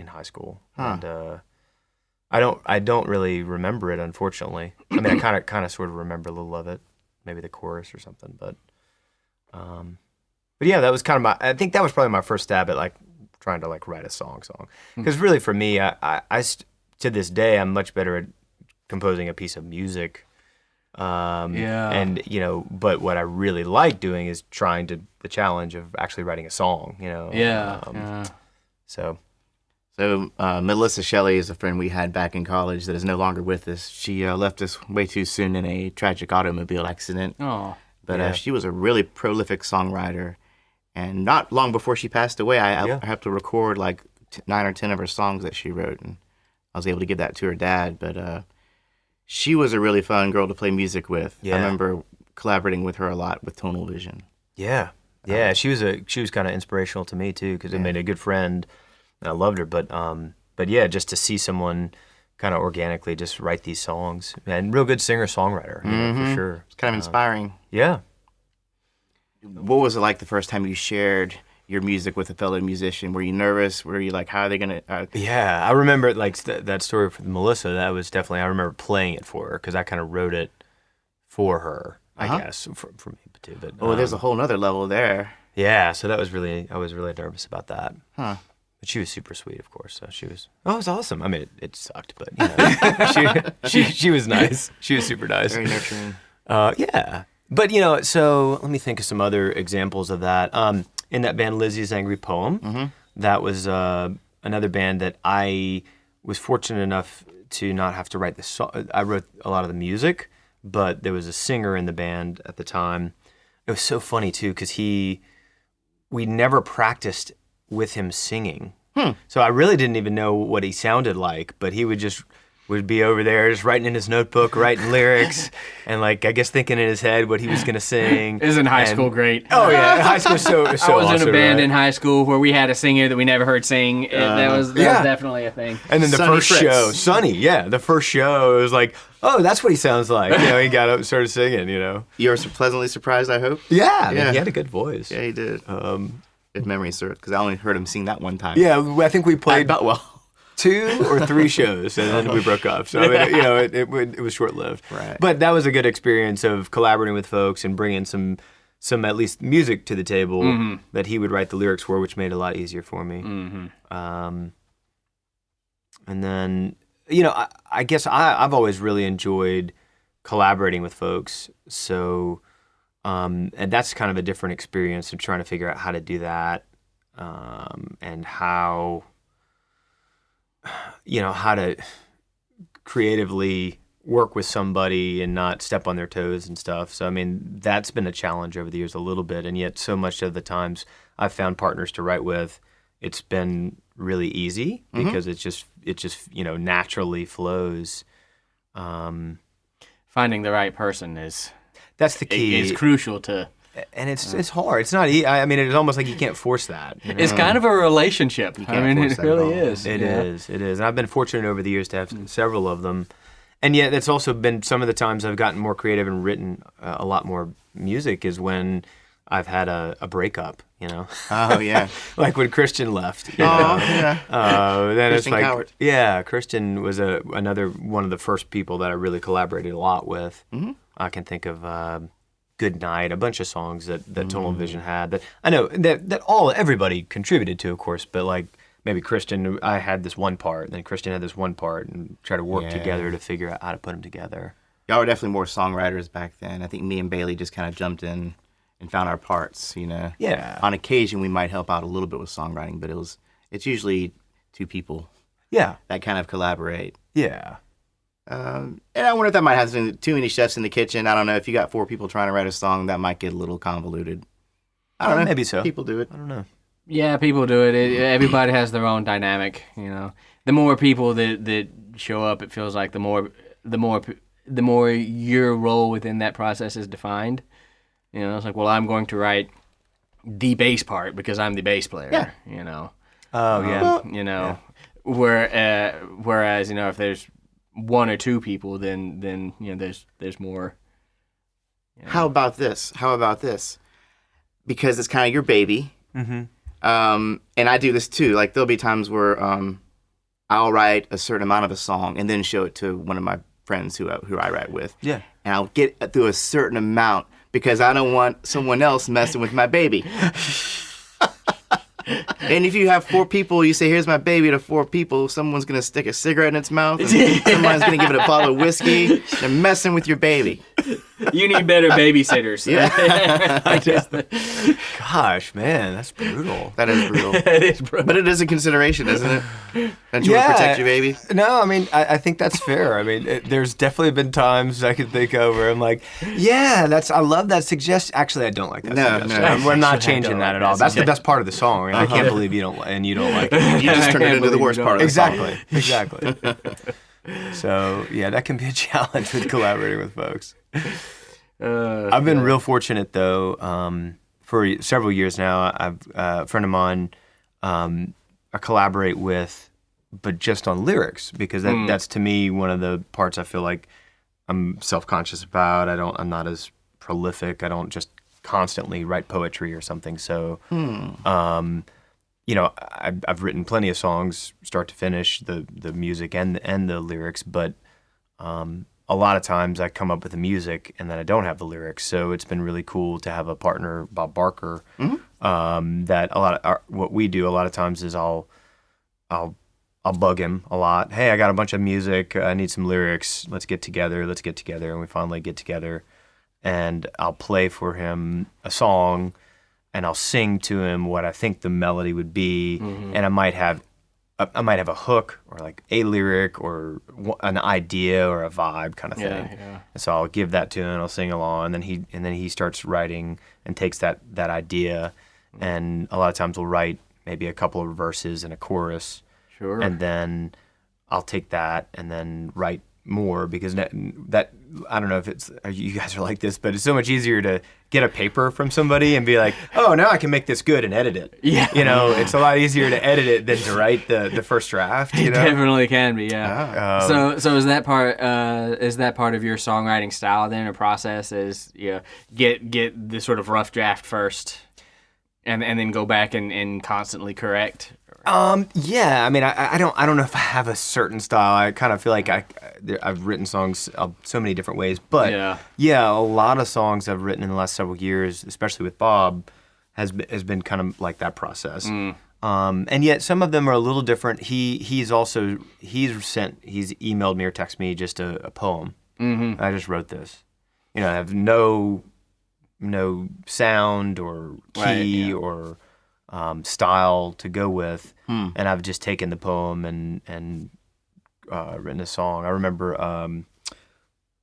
high school. Huh. And I don't really remember it, unfortunately. I mean, I kind of sort of remember a little of it, maybe the chorus or something, but yeah, that was kind of I think that was probably my first stab at trying to write a song. Because really for me, to this day, I'm much better at composing a piece of music. And but what I really like doing is the challenge of actually writing a song. So Melissa Shelley is a friend we had back in college that is no longer with us. She left us way too soon in a tragic automobile accident. Oh. But Yeah. she was a really prolific songwriter. And not long before she passed away, I had to record 9 or 10 of her songs that she wrote. And I was able to give that to her dad. But she was a really fun girl to play music with. Yeah. I remember collaborating with her a lot with Tonal Vision. yeah, she was kind of inspirational to me too, because I made a good friend, and I loved her. But yeah, just to see someone kind of organically just write these songs, and real good singer songwriter, for sure. It's kind of inspiring. Yeah. What was it like the first time you shared your music with a fellow musician? Were you nervous? Were you like, how are they going to... Yeah, I remember that story with Melissa. That was definitely, I remember playing it for her because I kind of wrote it for her, I guess, for me too. But, there's a whole nother level there. Yeah, so I was really nervous about that. Huh. But she was super sweet, of course. So it was awesome. I mean, it sucked, but she was nice. She was super nice. Very nurturing. Yeah. But, so let me think of some other examples of that. In that band, Lizzie's Angry Poem, that was another band that I was fortunate enough to not have to write the song. I wrote a lot of the music, but there was a singer in the band at the time. It was so funny, too, because we never practiced with him singing. So I really didn't even know what he sounded like, but he would be over there just writing in his notebook, writing lyrics, and I guess thinking in his head what he was gonna sing. Isn't high school great? Oh yeah, high school so I was awesome, in a band right? in high school where we had a singer that we never heard sing. That was definitely a thing. And then the Sonny first Fritz. show, Sonny, the first show, it was like, oh, that's what he sounds like. He got up and started singing. You were pleasantly surprised, I hope? Yeah, Yeah. he had a good voice. Yeah, he did. Good memory, sir, because I only heard him sing that one time. Yeah, I think we played About well. 2 or 3 shows, and then we broke up. So I mean, it was short lived. Right. But that was a good experience of collaborating with folks and bringing some at least music to the table that he would write the lyrics for, which made it a lot easier for me. And then I guess I've always really enjoyed collaborating with folks. So and that's kind of a different experience of trying to figure out how to do that and how to creatively work with somebody and not step on their toes and stuff. So, I mean, that's been a challenge over the years a little bit. And yet so much of the times I've found partners to write with, it's been really easy because it just naturally flows. Finding the right person is That's the key. is crucial to... And it's hard. It's not easy. I mean, it's almost like you can't force that. It's kind of a relationship. I mean, force it that at really all. is. It is. And I've been fortunate over the years to have several of them. And yet it's also been some of the times I've gotten more creative and written a lot more music is when I've had a breakup, Oh, yeah. like when Christian left. Oh, yeah. Then Christian it's like, Cowart. yeah, Christian was another one of the first people that I really collaborated a lot with. I can think of Good Night, a bunch of songs that Tonal Vision had that I know that everybody contributed to, of course, but like maybe Christian, I had this one part, and then Christian had this one part, and try to work together to figure out how to put them together. Y'all were definitely more songwriters back then. I think me and Bailey just kind of jumped in and found our parts, Yeah. On occasion, we might help out a little bit with songwriting, but it's usually 2 people. Yeah. that kind of collaborate. Yeah. And I wonder if that might have too many chefs in the kitchen. I don't know. If you got 4 people trying to write a song, that might get a little convoluted. I don't know. Maybe so. People do it. I don't know. Yeah, people do it. Everybody has their own dynamic. The more people that show up, it feels like the more your role within that process is defined. It's like, well, I'm going to write the bass part because I'm the bass player. Yeah. Oh, yeah. Whereas if there's 1 or 2 people, then there's more. How about this? Because it's kind of your baby. Mm-hmm. And I do this too. Like there'll be times where I'll write a certain amount of a song and then show it to one of my friends who I write with. Yeah. And I'll get through a certain amount because I don't want someone else messing with my baby. And if you have 4 people, you say, here's my baby to 4 people, someone's going to stick a cigarette in its mouth, and someone's going to give it a bottle of whiskey. They're messing with your baby. You need better babysitters. Gosh, man, that's brutal. That is brutal. It is, bro. But it is a consideration, isn't it? Don't you want to protect your baby? No, I mean, I think that's fair. I mean, there's definitely been times I could think of where I'm like, yeah, I love that suggestion. Actually, I don't like that suggestion. No. I'm not changing that at all. That's the best part of the song, and I can't believe you don't like it. You just turned it into the worst part of the song. Exactly. So, yeah, that can be a challenge with collaborating with folks. I've been real fortunate, though. For several years now, a friend of mine I collaborate with, but just on lyrics, because that's to me one of the parts I feel like I'm self-conscious about. I'm not as prolific. I don't just constantly write poetry or something. So, I've written plenty of songs, start to finish, the music and the lyrics, but a lot of times I come up with the music and then I don't have the lyrics. So it's been really cool to have a partner, Bob Barker, that what we do a lot of times is I'll bug him a lot. Hey, I got a bunch of music. I need some lyrics. Let's get together. And we finally get together, and I'll play for him a song, and I'll sing to him what I think the melody would be, and I might have a hook or like a lyric or an idea or a vibe kind of thing. Yeah. And so I'll give that to him. I'll sing along, and then he starts writing and takes that idea, and a lot of times we'll write maybe a couple of verses and a chorus. Sure. And then I'll take that and then write more, because that I don't know if you guys are like this, but it's so much easier to get a paper from somebody and be like, oh, now I can make this good and edit it. Yeah. It's a lot easier to edit it than to write the first draft. It definitely can be, yeah. So is that part of your songwriting style then, or process, is get the sort of rough draft first and then go back and constantly correct? Yeah, I mean, I don't know if I have a certain style. I kind of feel like I've written songs so many different ways, but yeah, a lot of songs I've written in the last several years, especially with Bob, has been kind of like that process. And yet some of them are a little different. He's emailed me or texted me just a poem. Mm-hmm. I just wrote this. I have no sound or key or style to go with, and I've just taken the poem and written a song. I remember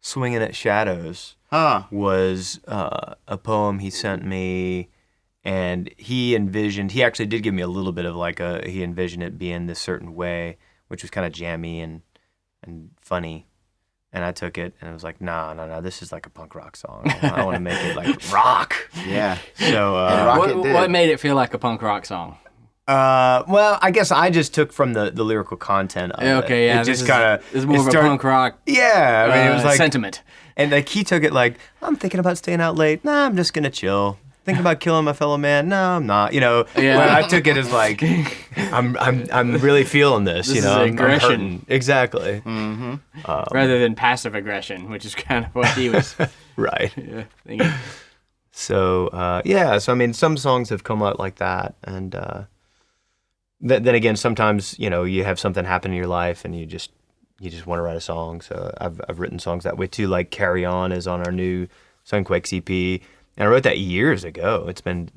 "Swinging at Shadows" was a poem he sent me, and he actually did give me a little bit of he envisioned it being this certain way, which was kind of jammy and funny. And I took it, and I was like, no, this is like a punk rock song. I want to make it like rock. Yeah. So what made it feel like a punk rock song? Well, I guess I just took from the lyrical content of it. Okay, yeah. It just kind of... It's more of a punk rock Yeah, I mean, it was like... sentiment. And he took it like, I'm thinking about staying out late. Nah, I'm just going to chill. Thinking about killing my fellow man. No, I'm not. Well, I took it as like, I'm really feeling this. This is I'm aggression. hurting. Exactly. Mm-hmm. Rather than passive aggression, which is kind of what he was right. thinking. So, so I mean, some songs have come out like that. And then again, sometimes, you have something happen in your life and you just want to write a song. So I've written songs that way too, like Carry On is on our new Sunquakes EP. And I wrote that years ago. It's been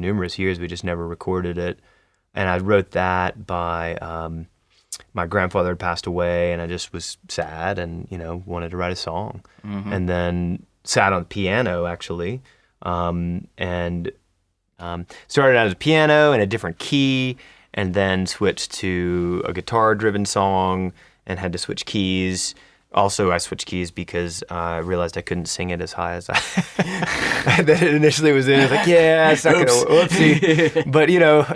numerous years. We just never recorded it. And I wrote that by my grandfather had passed away, and I just was sad and, wanted to write a song. And then sat on the piano, actually, and started out as a piano in a different key, and then switched to a guitar-driven song and had to switch keys. Also, I switched keys because I realized I couldn't sing it as high as that it initially was in. I was like, yeah, it's not going to, whoopsie. But,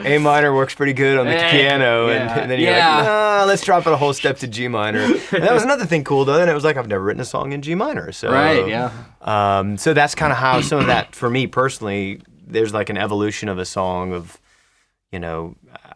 A minor works pretty good on the piano. Yeah. And then you're like, no, let's drop it a whole step to G minor. And that was another thing cool, though. And it was like, I've never written a song in G minor. So, Right, yeah. So that's kind of how some of that, for me personally, there's like an evolution of a song of,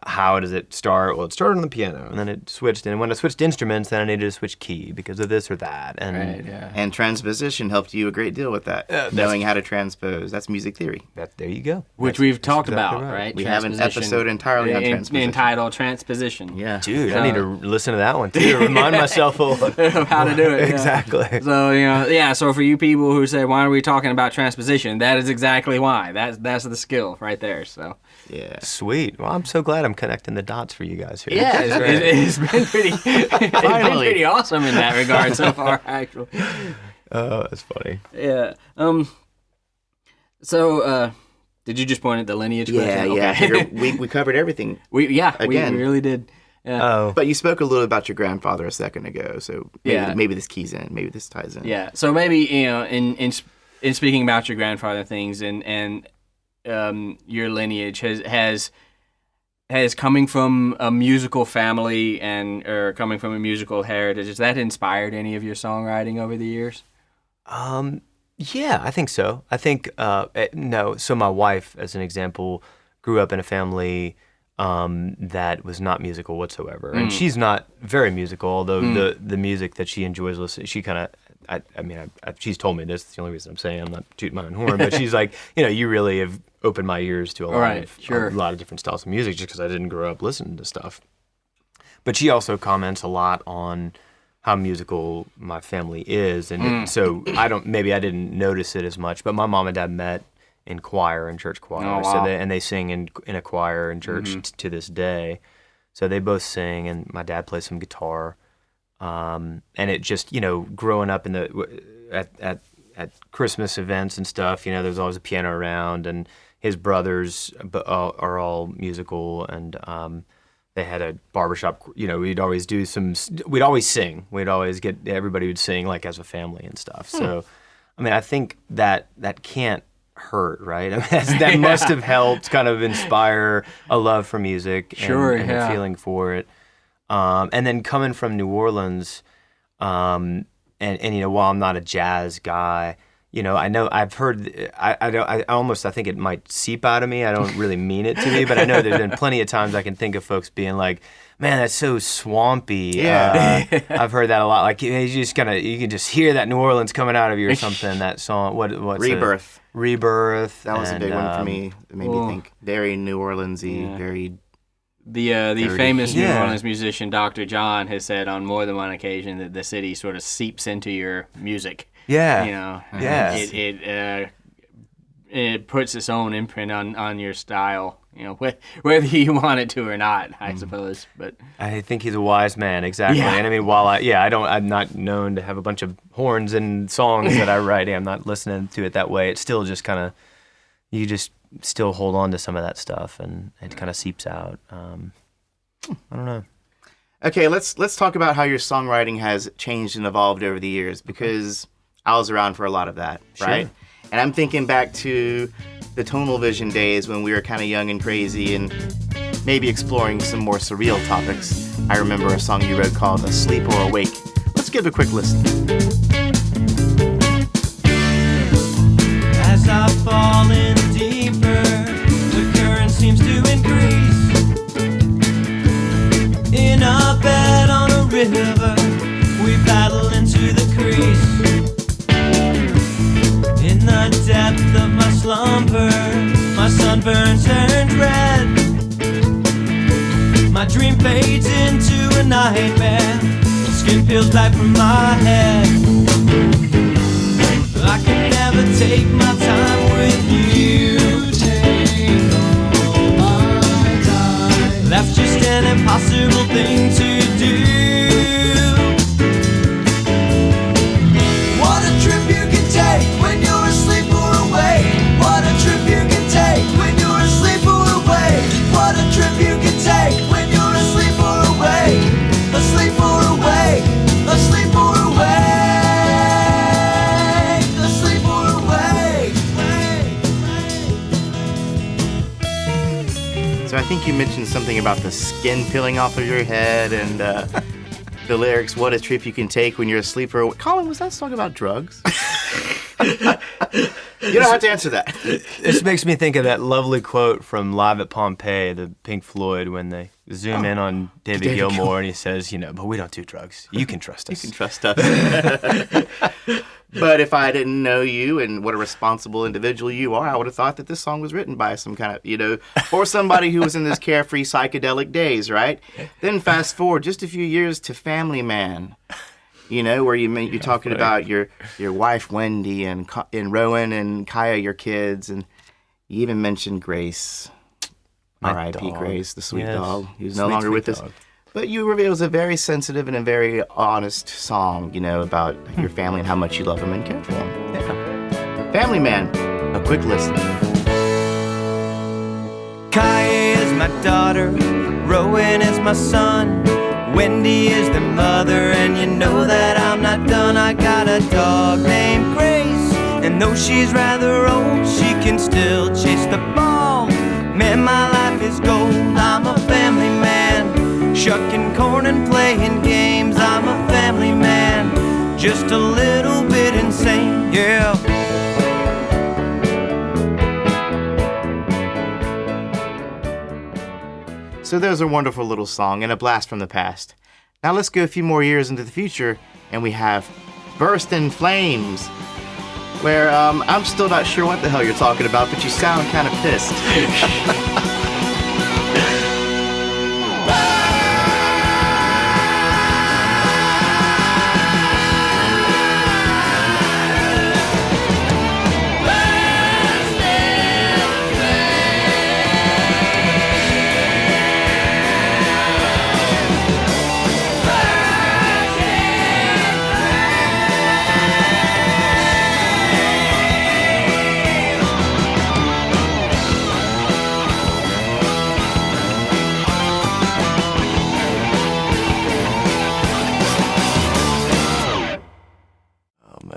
how does it start? Well, it started on the piano, and then it switched. And when I switched instruments, then I needed to switch key because of this or that. And Right, yeah. And transposition helped you a great deal with that, knowing how to transpose. That's music theory. there you go. Which we've talked exactly about, right? We have an Transposition. episode entirely on transposition. Entitled Transposition. Yeah. Dude, I need to listen to that one too. Remind myself of How to do it. yeah. exactly. So, so for you people who say, why are we talking about transposition? That is exactly why. That's the skill right there, so. Yeah. Sweet. Well, I'm so glad I'm connecting the dots for you guys here. Yeah, it's been pretty, it's been pretty awesome in that regard so far, actually. Oh, that's funny. Yeah. So, did you just point at the lineage question? Yeah. Okay. We covered everything. we Again. really did. Yeah. Oh, But you spoke a little about your grandfather a second ago, so maybe this keys in, maybe this ties in. Yeah. So maybe in speaking about your grandfather things and your lineage has coming from a musical family or coming from a musical heritage, has that inspired any of your songwriting over the years? yeah, I think so. I think no. So my wife, as an example, grew up in a family that was not musical whatsoever, and she's not very musical. Although the music that she enjoys listening, she kind of. She's told me this. It's the only reason I'm saying I'm not tooting my own horn, but she's like, you really have opened my ears to a lot of different styles of music just because I didn't grow up listening to stuff. But she also comments a lot on how musical my family is, and so I didn't notice it as much. But my mom and dad met in choir and church choir, Oh, wow. so they sing in a choir in church to this day. So they both sing, and my dad plays some guitar. And it just, growing up at Christmas events and stuff, there's always a piano around, and his brothers are all musical, and they had a barbershop, we'd always sing. We'd always everybody would sing like as a family and stuff. So, I think that can't hurt, right? That must have helped kind of inspire a love for music and a feeling for it. And then coming from New Orleans, and while I'm not a jazz guy, I know I've heard, I think it might seep out of me. I don't really mean it to be, but I know there's been plenty of times I can think of folks being like, man, that's so swampy. Yeah. I've heard that a lot. Like you can just hear that New Orleans coming out of you or something. That song, what's Rebirth. Rebirth. That was a big one for me. It made me think very New Orleans-y, very... The famous New Orleans musician Dr. John has said on more than one occasion that the city sort of seeps into your music. Yeah. It puts its own imprint on your style, whether you want it to or not, I suppose. But I think he's a wise man, exactly. Yeah. And while I'm not known to have a bunch of horns and songs that I write. I'm not listening to it that way. It's still just kind of, you just still hold on to some of that stuff, and it kind of seeps out. I don't know. Okay, let's talk about how your songwriting has changed and evolved over the years, because I was around for a lot of that, right? And I'm thinking back to the Tonal Vision days when we were kind of young and crazy and maybe exploring some more surreal topics. I remember a song you wrote called Asleep or Awake. Let's give a quick listen. As I fall in deeper, the current seems to increase. In a bed on a river, we paddle into the crease. In the depth of my slumber, my sunburn turns red. My dream fades into a nightmare. Skin peels back from my head. I can never take my time with you. Take all my time. That's just an impossible thing to do. So I think you mentioned something about the skin peeling off of your head and the lyrics, what a trip you can take when you're asleep. Or Colin, was that song about drugs? You don't have to answer that. This makes me think of that lovely quote from Live at Pompeii, the Pink Floyd, when they zoom in on David Gilmour and he says, but we don't do drugs. You can trust us. You can trust us. But if I didn't know you and what a responsible individual you are, I would have thought that this song was written by some kind of, or somebody who was in this carefree psychedelic days, right? Then fast forward just a few years to Family Man, where you're talking about your wife Wendy and Rowan and Kaya, your kids, and you even mentioned Grace, R.I.P. Grace, the sweet dog, who's no longer with us. But you reveal it was a very sensitive and a very honest song, about your family and how much you love them and care for them. Yeah. Family Man, a quick listen. Kaya is my daughter, Rowan is my son, Wendy is their mother, and you know that I'm not done. I got a dog named Grace, and though she's rather old, she can still chase the ball. Man, my life is gold, I'm a family man, shucking corn and playing games. I'm a family man, just a little bit insane, yeah. So there's a wonderful little song and a blast from the past. Now let's go a few more years into the future, and we have Burst in Flames, where I'm still not sure what the hell you're talking about, but you sound kind of pissed.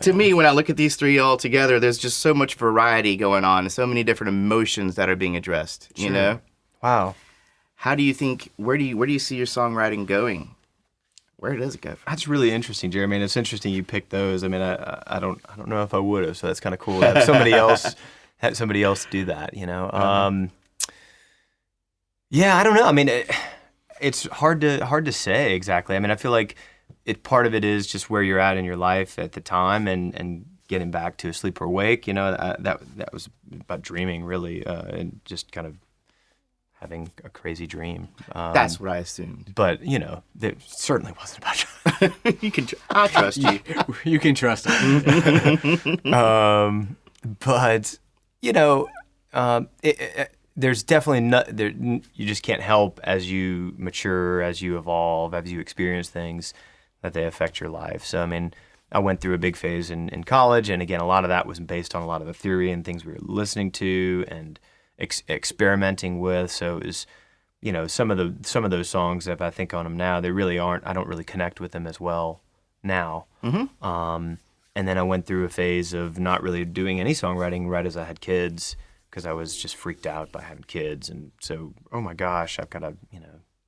To me, when I look at these three all together, there's just so much variety going on, and so many different emotions that are being addressed. Sure. Wow. How do you think? Where do you see your songwriting going? Where does it go? That's really interesting, Jerry. I mean, it's interesting you picked those. I mean, I don't know if I would have. So that's kind of cool to have somebody else do that. Yeah, I don't know. I mean, it's hard to say exactly. I mean, I feel like part of it is just where you're at in your life at the time and getting back to asleep or awake. That was about dreaming really, and just kind of having a crazy dream. That's what I assumed. But it certainly wasn't about you can. I trust you. You can trust us. But there's definitely you just can't help as you mature, as you evolve, as you experience things, that they affect your life. So, I mean, I went through a big phase in college, and again, a lot of that was based on a lot of the theory and things we were listening to and experimenting with. So it was, some of those songs, if I think on them now, they really aren't. I don't really connect with them as well now. Mm-hmm. And then I went through a phase of not really doing any songwriting right as I had kids, because I was just freaked out by having kids, and so, oh my gosh, I've got to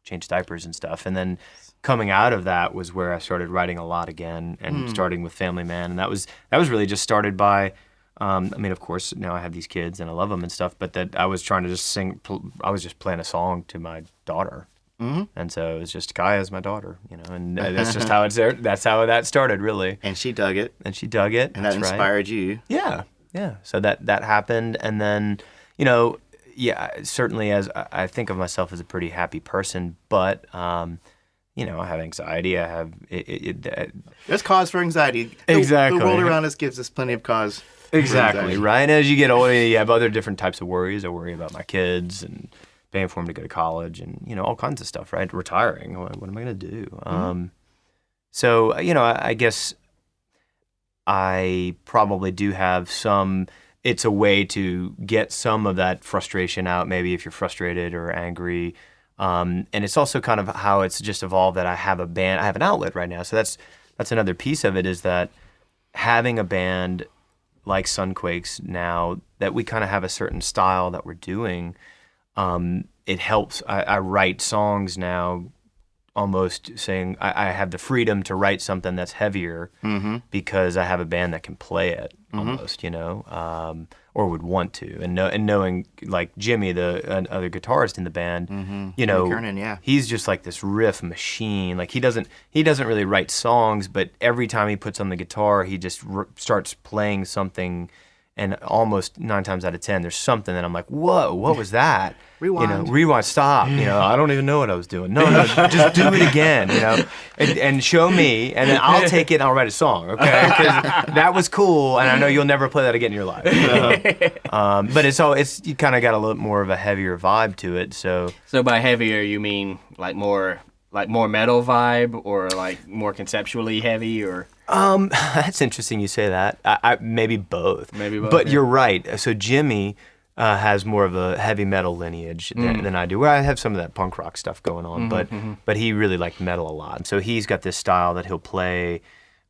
change diapers and stuff. And then coming out of that was where I started writing a lot again, and starting with Family Man. And that was really just started by, I mean, of course, now I have these kids and I love them and stuff, but that I was trying to just sing, I was just playing a song to my daughter. Mm-hmm. And so it was just Kaya's my daughter, and that's just how that's how that started, really. And she dug it. And that inspired you. Yeah. So that happened, and then, certainly as I think of myself as a pretty happy person, but I have anxiety. I have there's cause for anxiety. Exactly. The world around us gives us plenty of cause. Exactly, right? And as you get older, you have other different types of worries. I worry about my kids and paying for them to go to college and, all kinds of stuff, right? Retiring. What am I going to do? Mm-hmm. So, I guess I probably do have it's a way to get some of that frustration out, maybe if you're frustrated or angry. And it's also kind of how it's just evolved that I have a band, I have an outlet right now. So that's another piece of it, is that having a band like Sunquakes now, that we kind of have a certain style that we're doing, it helps. I write songs now, almost saying I have the freedom to write something that's heavier because I have a band that can play it almost, or would want to, and knowing like Jimmy, the other guitarist in the band, Kernan, he's just like this riff machine. Like he doesn't really write songs, but every time he puts on the guitar, he just starts playing something. And almost 9 times out of 10, there's something that I'm like, whoa, what was that? Rewind. Rewind, stop. I don't even know what I was doing. No, just do it again, and show me, and then I'll take it and I'll write a song, okay? Because that was cool, and I know you'll never play that again in your life. But it's you kind of got a little more of a heavier vibe to it, so. So by heavier, you mean like more metal vibe, or like more conceptually heavy, or? That's interesting you say that. I maybe both. But yeah. you're right. So Jimmy has more of a heavy metal lineage than I do. Where I have some of that punk rock stuff going on, but he really liked metal a lot. So he's got this style that he'll play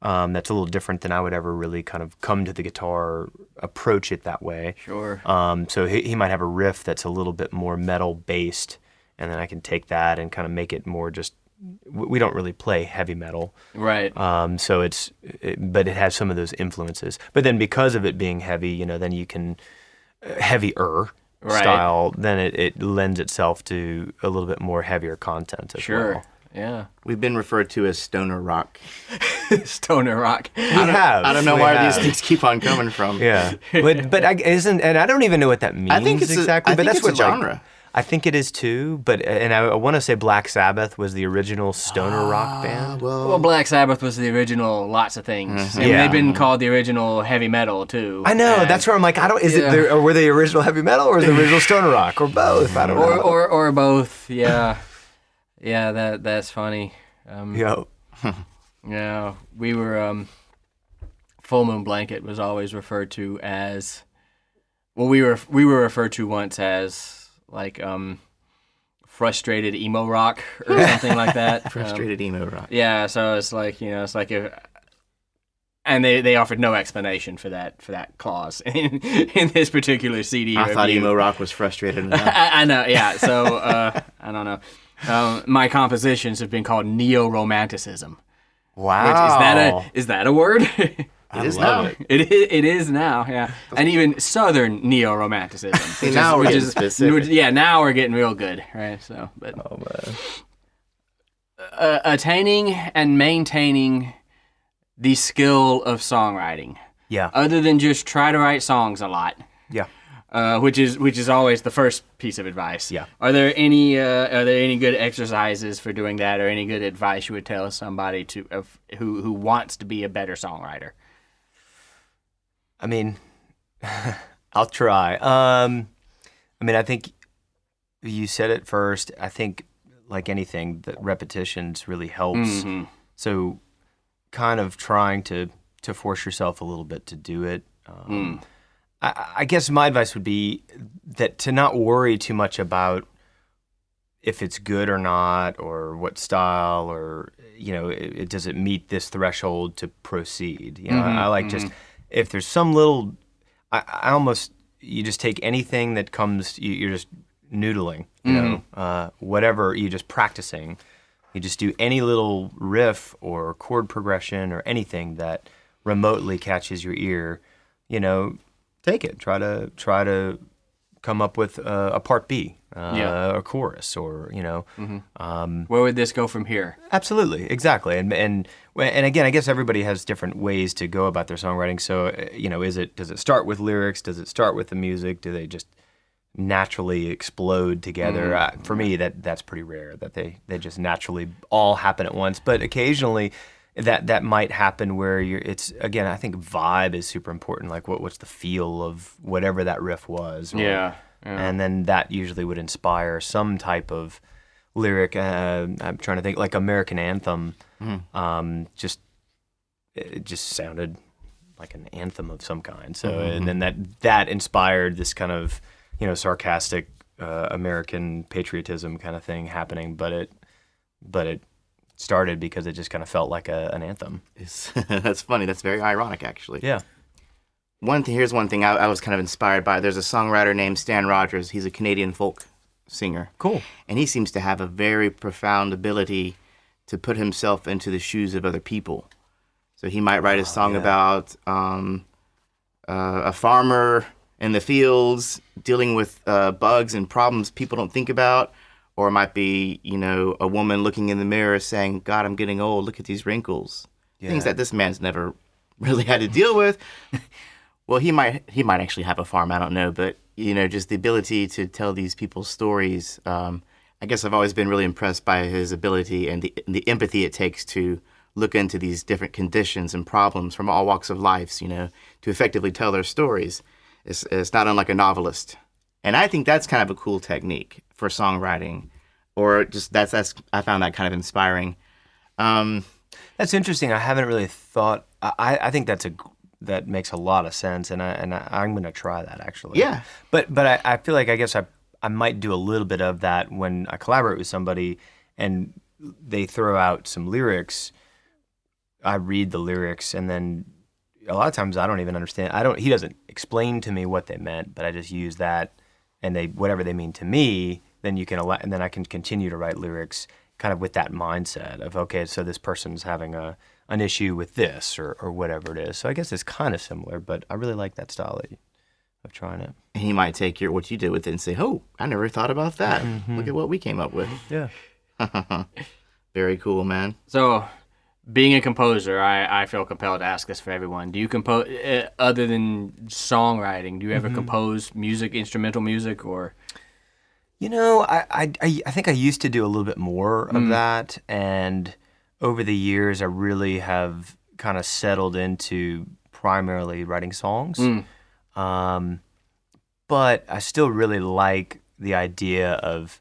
that's a little different than I would ever really kind of come to the guitar, approach it that way. Sure. So he might have a riff that's a little bit more metal based, and then I can take that and kind of make it more just. We don't really play heavy metal, right? So but it has some of those influences. But then because of it being heavy, then you can heavier style. Then it lends itself to a little bit more heavier content as well. Yeah. We've been referred to as stoner rock. Stoner rock. I don't know where these things keep on coming from. Yeah, but I don't even know what that means I think it's exactly. but that's it's what a genre. I think it is too, but I want to say Black Sabbath was the original stoner rock band. Well, Black Sabbath was the original lots of things. And Yeah. they've been called the original heavy metal too. I know, And- that's where I'm like, or were they original heavy metal or is the original stoner rock or both? I don't know. or both. Yeah. Yeah, that's funny. Yo. Yeah, we were Full Moon Blanket was always referred to as we were referred to once as like frustrated emo rock or something like that. Frustrated emo rock. Yeah, so it's like if, and they offered no explanation for that clause in this particular CD. I thought review. emo rock was frustrated enough. I know, yeah. So I don't know. My compositions have been called neo-romanticism. Wow. Is that a word? It is now. It is now, yeah. And even Southern neo-romanticism. See, now we're getting specific. Yeah, now we're getting real good, right? So, but attaining and maintaining the skill of songwriting, Yeah. other than just try to write songs a lot, Yeah. which is always the first piece of advice. Yeah. Are there any good exercises for doing that, or any good advice you would tell somebody who wants to be a better songwriter? I mean, I'll try. I think you said it first. I think, like anything, that repetitions really helps. Mm-hmm. So kind of trying to force yourself a little bit to do it. I guess my advice would be that to not worry too much about if it's good or not, or what style, or, does it meet this threshold to proceed? I like just... If there's some little, I almost, you just take anything that comes, you're just noodling, whatever, you're just practicing. You just do any little riff or chord progression or anything that remotely catches your ear, take it. Try to come up with a part B, a chorus, or Where would this go from here? Absolutely, exactly, and again, I guess everybody has different ways to go about their songwriting. So does it start with lyrics? Does it start with the music? Do they just naturally explode together? For me, that's pretty rare that they just naturally all happen at once. But occasionally, that might happen where I think vibe is super important. Like what's the feel of whatever that riff was? Yeah. And then that usually would inspire some type of lyric. I'm trying to think, like American Anthem. It just sounded like an anthem of some kind. So and then that inspired this kind of sarcastic American patriotism kind of thing happening. But it started because it just kind of felt like an anthem. That's funny. That's very ironic, actually. Yeah. Here's one thing I was kind of inspired by. There's a songwriter named Stan Rogers. He's a Canadian folk singer. Cool. And he seems to have a very profound ability to put himself into the shoes of other people. So he might write a song about a farmer in the fields dealing with bugs and problems people don't think about. Or it might be, a woman looking in the mirror saying, God, I'm getting old. Look at these wrinkles. Yeah. Things that this man's never really had to deal with. Well, he might actually have a farm. I don't know. But, just the ability to tell these people's stories. I guess I've always been really impressed by his ability and the empathy it takes to look into these different conditions and problems from all walks of life, to effectively tell their stories. It's not unlike a novelist. And I think that's kind of a cool technique for songwriting, or just I found that kind of inspiring. That's interesting. I haven't really thought. I think that makes a lot of sense, and I'm going to try that actually. Yeah. But I feel like I guess I might do a little bit of that when I collaborate with somebody, and they throw out some lyrics. I read the lyrics, and then a lot of times I don't even understand. He doesn't explain to me what they meant, but I just use that. And whatever they mean to me, then and then I can continue to write lyrics kind of with that mindset of, okay, so this person's having an issue with this or whatever it is. So I guess it's kind of similar, but I really like that style of trying it. And he might take what you did with it and say, oh, I never thought about that. Mm-hmm. Look at what we came up with. Yeah. Very cool, man. So, being a composer, I feel compelled to ask this for everyone. Do you compose, other than songwriting, do you ever compose music, instrumental music, or? I think I used to do a little bit more of that, and over the years I really have kind of settled into primarily writing songs. But I still really like the idea of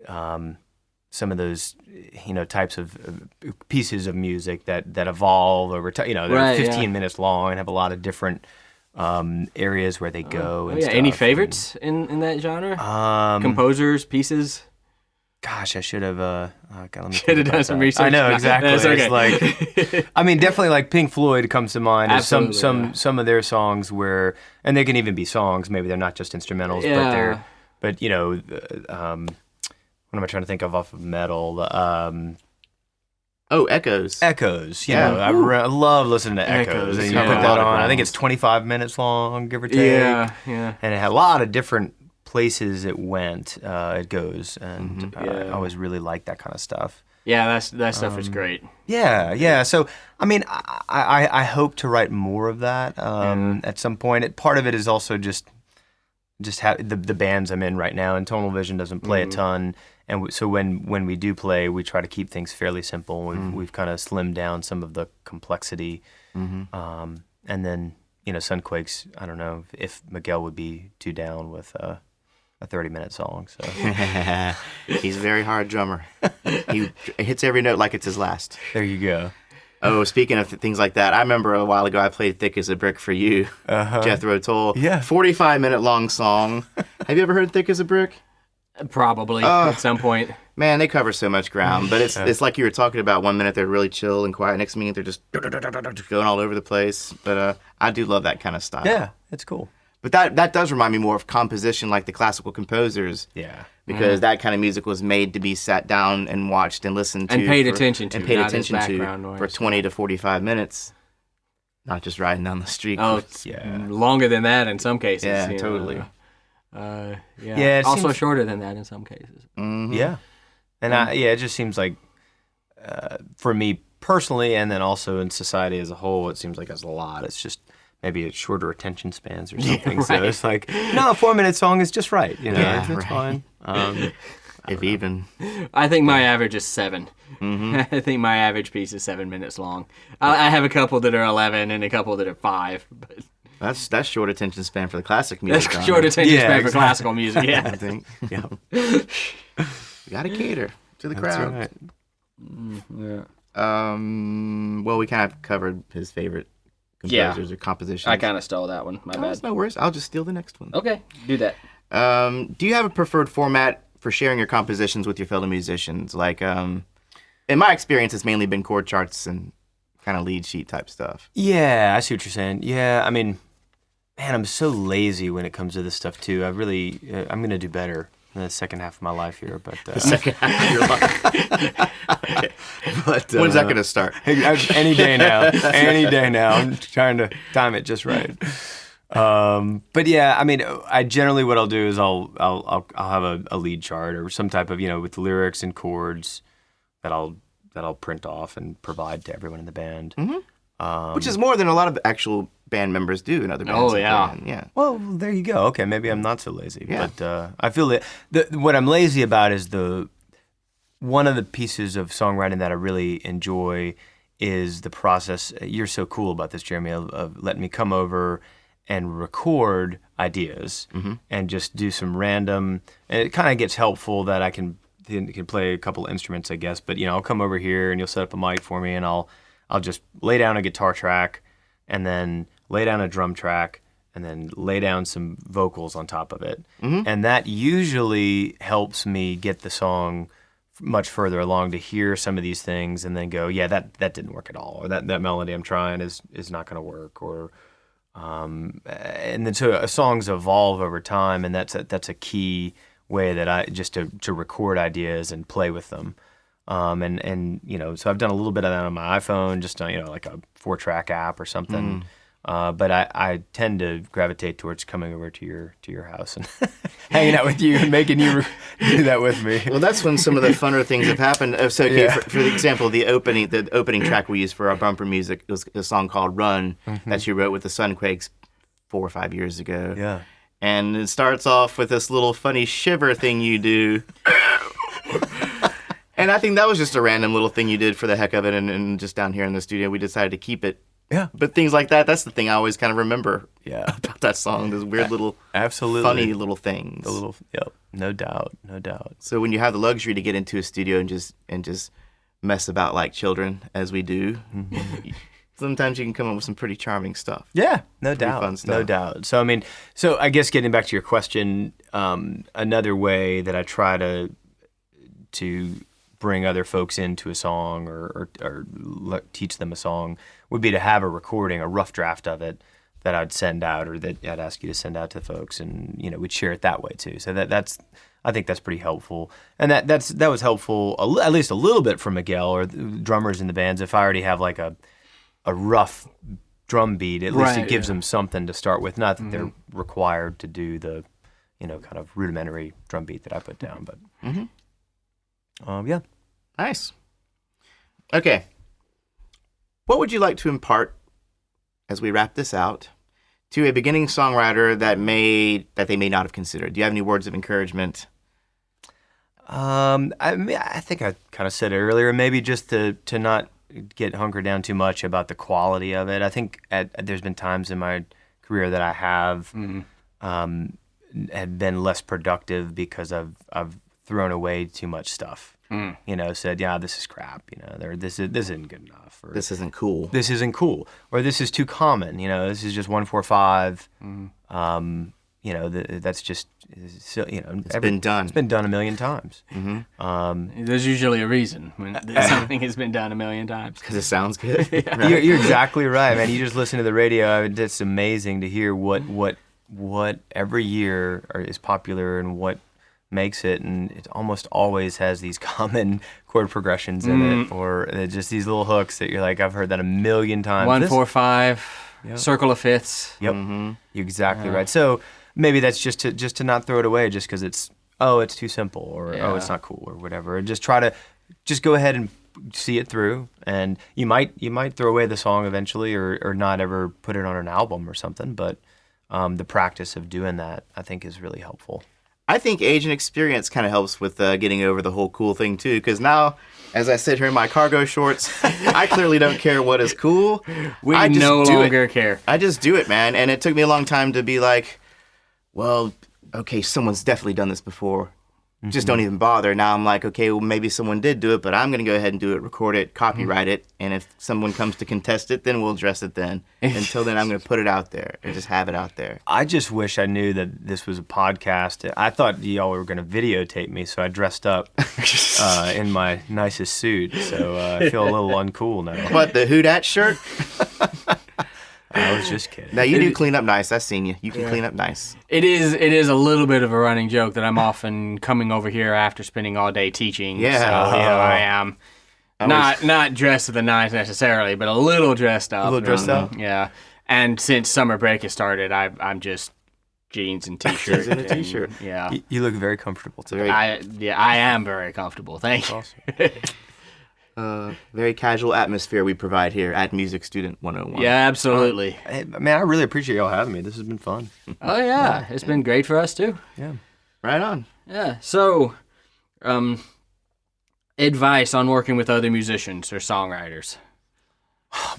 some of those, types of pieces of music that evolve over time. They're 15 minutes long and have a lot of different areas where they go. And stuff. Any favorites in that genre? Composers, pieces? Gosh, I should have. Should have done some research. I know exactly. That's okay. It's like, I mean, definitely like Pink Floyd comes to mind. Absolutely, Some of their songs where, and they can even be songs. Maybe they're not just instrumentals, but what am I trying to think of off of metal? Echoes. Echoes. I love listening to Echoes. And you put that on. I think it's 25 minutes long, give or take. Yeah. And it had a lot of different places it goes, and I always really like that kind of stuff. Yeah, that stuff is great. Yeah. So, I mean, I hope to write more of that at some point. Part of it is also just have the bands I'm in right now, and Tonal Vision doesn't play a ton. And so when we do play, we try to keep things fairly simple. We've kind of slimmed down some of the complexity. And then, Sunquakes, I don't know if Miguel would be too down with a 30-minute song. So He's a very hard drummer. He hits every note like it's his last. there you go. Oh, speaking of things like that, I remember a while ago I played Thick as a Brick for you, Jethro Tull. Yeah. 45-minute long song. Have you ever heard Thick as a Brick? Probably at some point. Man, they cover so much ground, but it's like you were talking about. 1 minute they're really chill and quiet, next minute they're just going all over the place. But I do love that kind of style. Yeah, it's cool. But that does remind me more of composition, like the classical composers. Yeah. Because that kind of music was made to be sat down and watched and listened to. And paid attention to. And paid not attention as to background noise. for 20 to 45 minutes. Not just riding down the street. Oh, it's longer than that in some cases. Yeah, you know. totally. Yeah, it also seems- shorter than that in some cases. Mm-hmm. Yeah. And it just seems like, for me personally, and then also in society as a whole, it seems like it's a lot. It's just maybe it's shorter attention spans or something. right. So it's like, no, a 4-minute song is just right. Yeah, it's right. fine. If even. I think my average is 7. Mm-hmm. I think my average piece is 7 minutes long. I have a couple that are 11 and a couple that are 5. But That's short attention span for the classic music. that's short attention Yeah, span for exactly. classical music. I Yeah. think. Yeah. You gotta cater to the That's crowd. right. Well, we kind of covered his favorite composers or compositions. I kind of stole that one. My Oh, bad. that's no worries. I'll just steal the next one. Okay, do that. Do you have a preferred format for sharing your compositions with your fellow musicians? Like, in my experience, it's mainly been chord charts and kind of lead sheet type stuff. Yeah, I see what you're saying. Yeah, I mean, man, I'm so lazy when it comes to this stuff too. I'm going to do better the second half of my life here, but Second half of your life. Okay. but When's that going to start? any day now. Any day now. I'm trying to time it just right. But yeah, I mean, I generally what I'll do is I'll have a lead chart or some type of with lyrics and chords that I'll print off and provide to everyone in the band. Which is more than a lot of actual band members do in other bands. Oh, yeah. Yeah. Well, there you go. Okay, maybe I'm not so lazy. Yeah. But I feel that what I'm lazy about is one of the pieces of songwriting that I really enjoy is the process. You're so cool about this, Jeremy, of letting me come over and record ideas and just do some random. And it kind of gets helpful that I can play a couple instruments, I guess. But I'll come over here and you'll set up a mic for me, and I'll just lay down a guitar track, and then lay down a drum track, and then lay down some vocals on top of it. And that usually helps me get the song much further along to hear some of these things and then go, yeah, that didn't work at all, or that melody I'm trying is not going to work, or and then so songs evolve over time, and that's a key way that I just to record ideas and play with them. And so I've done a little bit of that on my iPhone, just like a 4-track app or something. But I tend to gravitate towards coming over to your house and hanging out with you and making you do that with me. Well, that's when some of the funner things have happened. So, okay, for example, the opening track we used for our bumper music was a song called "Run" that you wrote with the Sunquakes 4 or 5 years ago. Yeah. And it starts off with this little funny shiver thing you do. And I think that was just a random little thing you did for the heck of it, and just down here in the studio, we decided to keep it. Yeah. But things like that's the thing I always kind of remember Yeah. about that song, those weird little, Absolutely. funny little things. Yep. No doubt. So when you have the luxury to get into a studio and just mess about like children, as we do, sometimes you can come up with some pretty charming stuff. Yeah, no Pretty doubt. fun stuff. No doubt. So, I guess getting back to your question, another way that I try to bring other folks into a song or teach them a song would be to have a recording, a rough draft of it that I'd send out, or that I'd ask you to send out to folks, and we'd share it that way too. So I think that's pretty helpful, and that was helpful at least a little bit for Miguel or the drummers in the bands. If I already have like a rough drum beat, at least it gives them something to start with. Not that they're required to do the kind of rudimentary drum beat that I put down, but yeah. Nice. Okay. What would you like to impart, as we wrap this out, to a beginning songwriter that they may not have considered? Do you have any words of encouragement? I think I kind of said it earlier. Maybe just to not get hunkered down too much about the quality of it. I think there's been times in my career that I have had been less productive because I've thrown away too much stuff. Said, yeah, this is crap. This isn't good enough. Or This isn't cool. this isn't cool. Or this is too common. This is just 1-4-5. That's just it's been done. It's been done a million times. There's usually a reason when something has been done a million times. Because it sounds good. You're exactly right, man. You just listen to the radio. It's amazing to hear what every year is popular and what makes it, and it almost always has these common chord progressions in it, or just these little hooks that you're like, I've heard that a million times. 1-4-5, circle of fifths. Yep, you're exactly right. So maybe that's just to not throw it away just because it's too simple, or it's not cool, or whatever. And just try to go ahead and see it through, and you might throw away the song eventually, or not ever put it on an album or something. But the practice of doing that, I think, is really helpful. I think age and experience kind of helps with getting over the whole cool thing too. Because now, as I sit here in my cargo shorts, I clearly don't care what is cool. We no longer care. I just do it, man. And it took me a long time to be like, well, okay, someone's definitely done this before. Just don't even bother. Now I'm like, okay, well, maybe someone did do it, but I'm going to go ahead and do it, record it, copyright it, and if someone comes to contest it, then we'll address it then. Until then, I'm going to put it out there and just have it out there. I just wish I knew that this was a podcast. I thought y'all were going to videotape me, so I dressed up in my nicest suit, so I feel a little uncool now. What, the Who Dat shirt? I was just kidding. Now you do clean up nice. I've seen you. You can clean up nice. It is a little bit of a running joke that I'm often coming over here after spending all day teaching. Yeah. So, I am not dressed to the nines necessarily, but a little dressed up. A little dressed up? Yeah. And since summer break has started, I'm just jeans and t-shirt. Jeans and a t-shirt. Yeah. You look very comfortable today. I am very comfortable. Thank you. Very casual atmosphere we provide here at Music Student 101. Yeah, absolutely. Hey, man, I really appreciate y'all having me. This has been fun. Oh yeah, it's been great for us too. Yeah. Right on. Yeah. So, advice on working with other musicians or songwriters.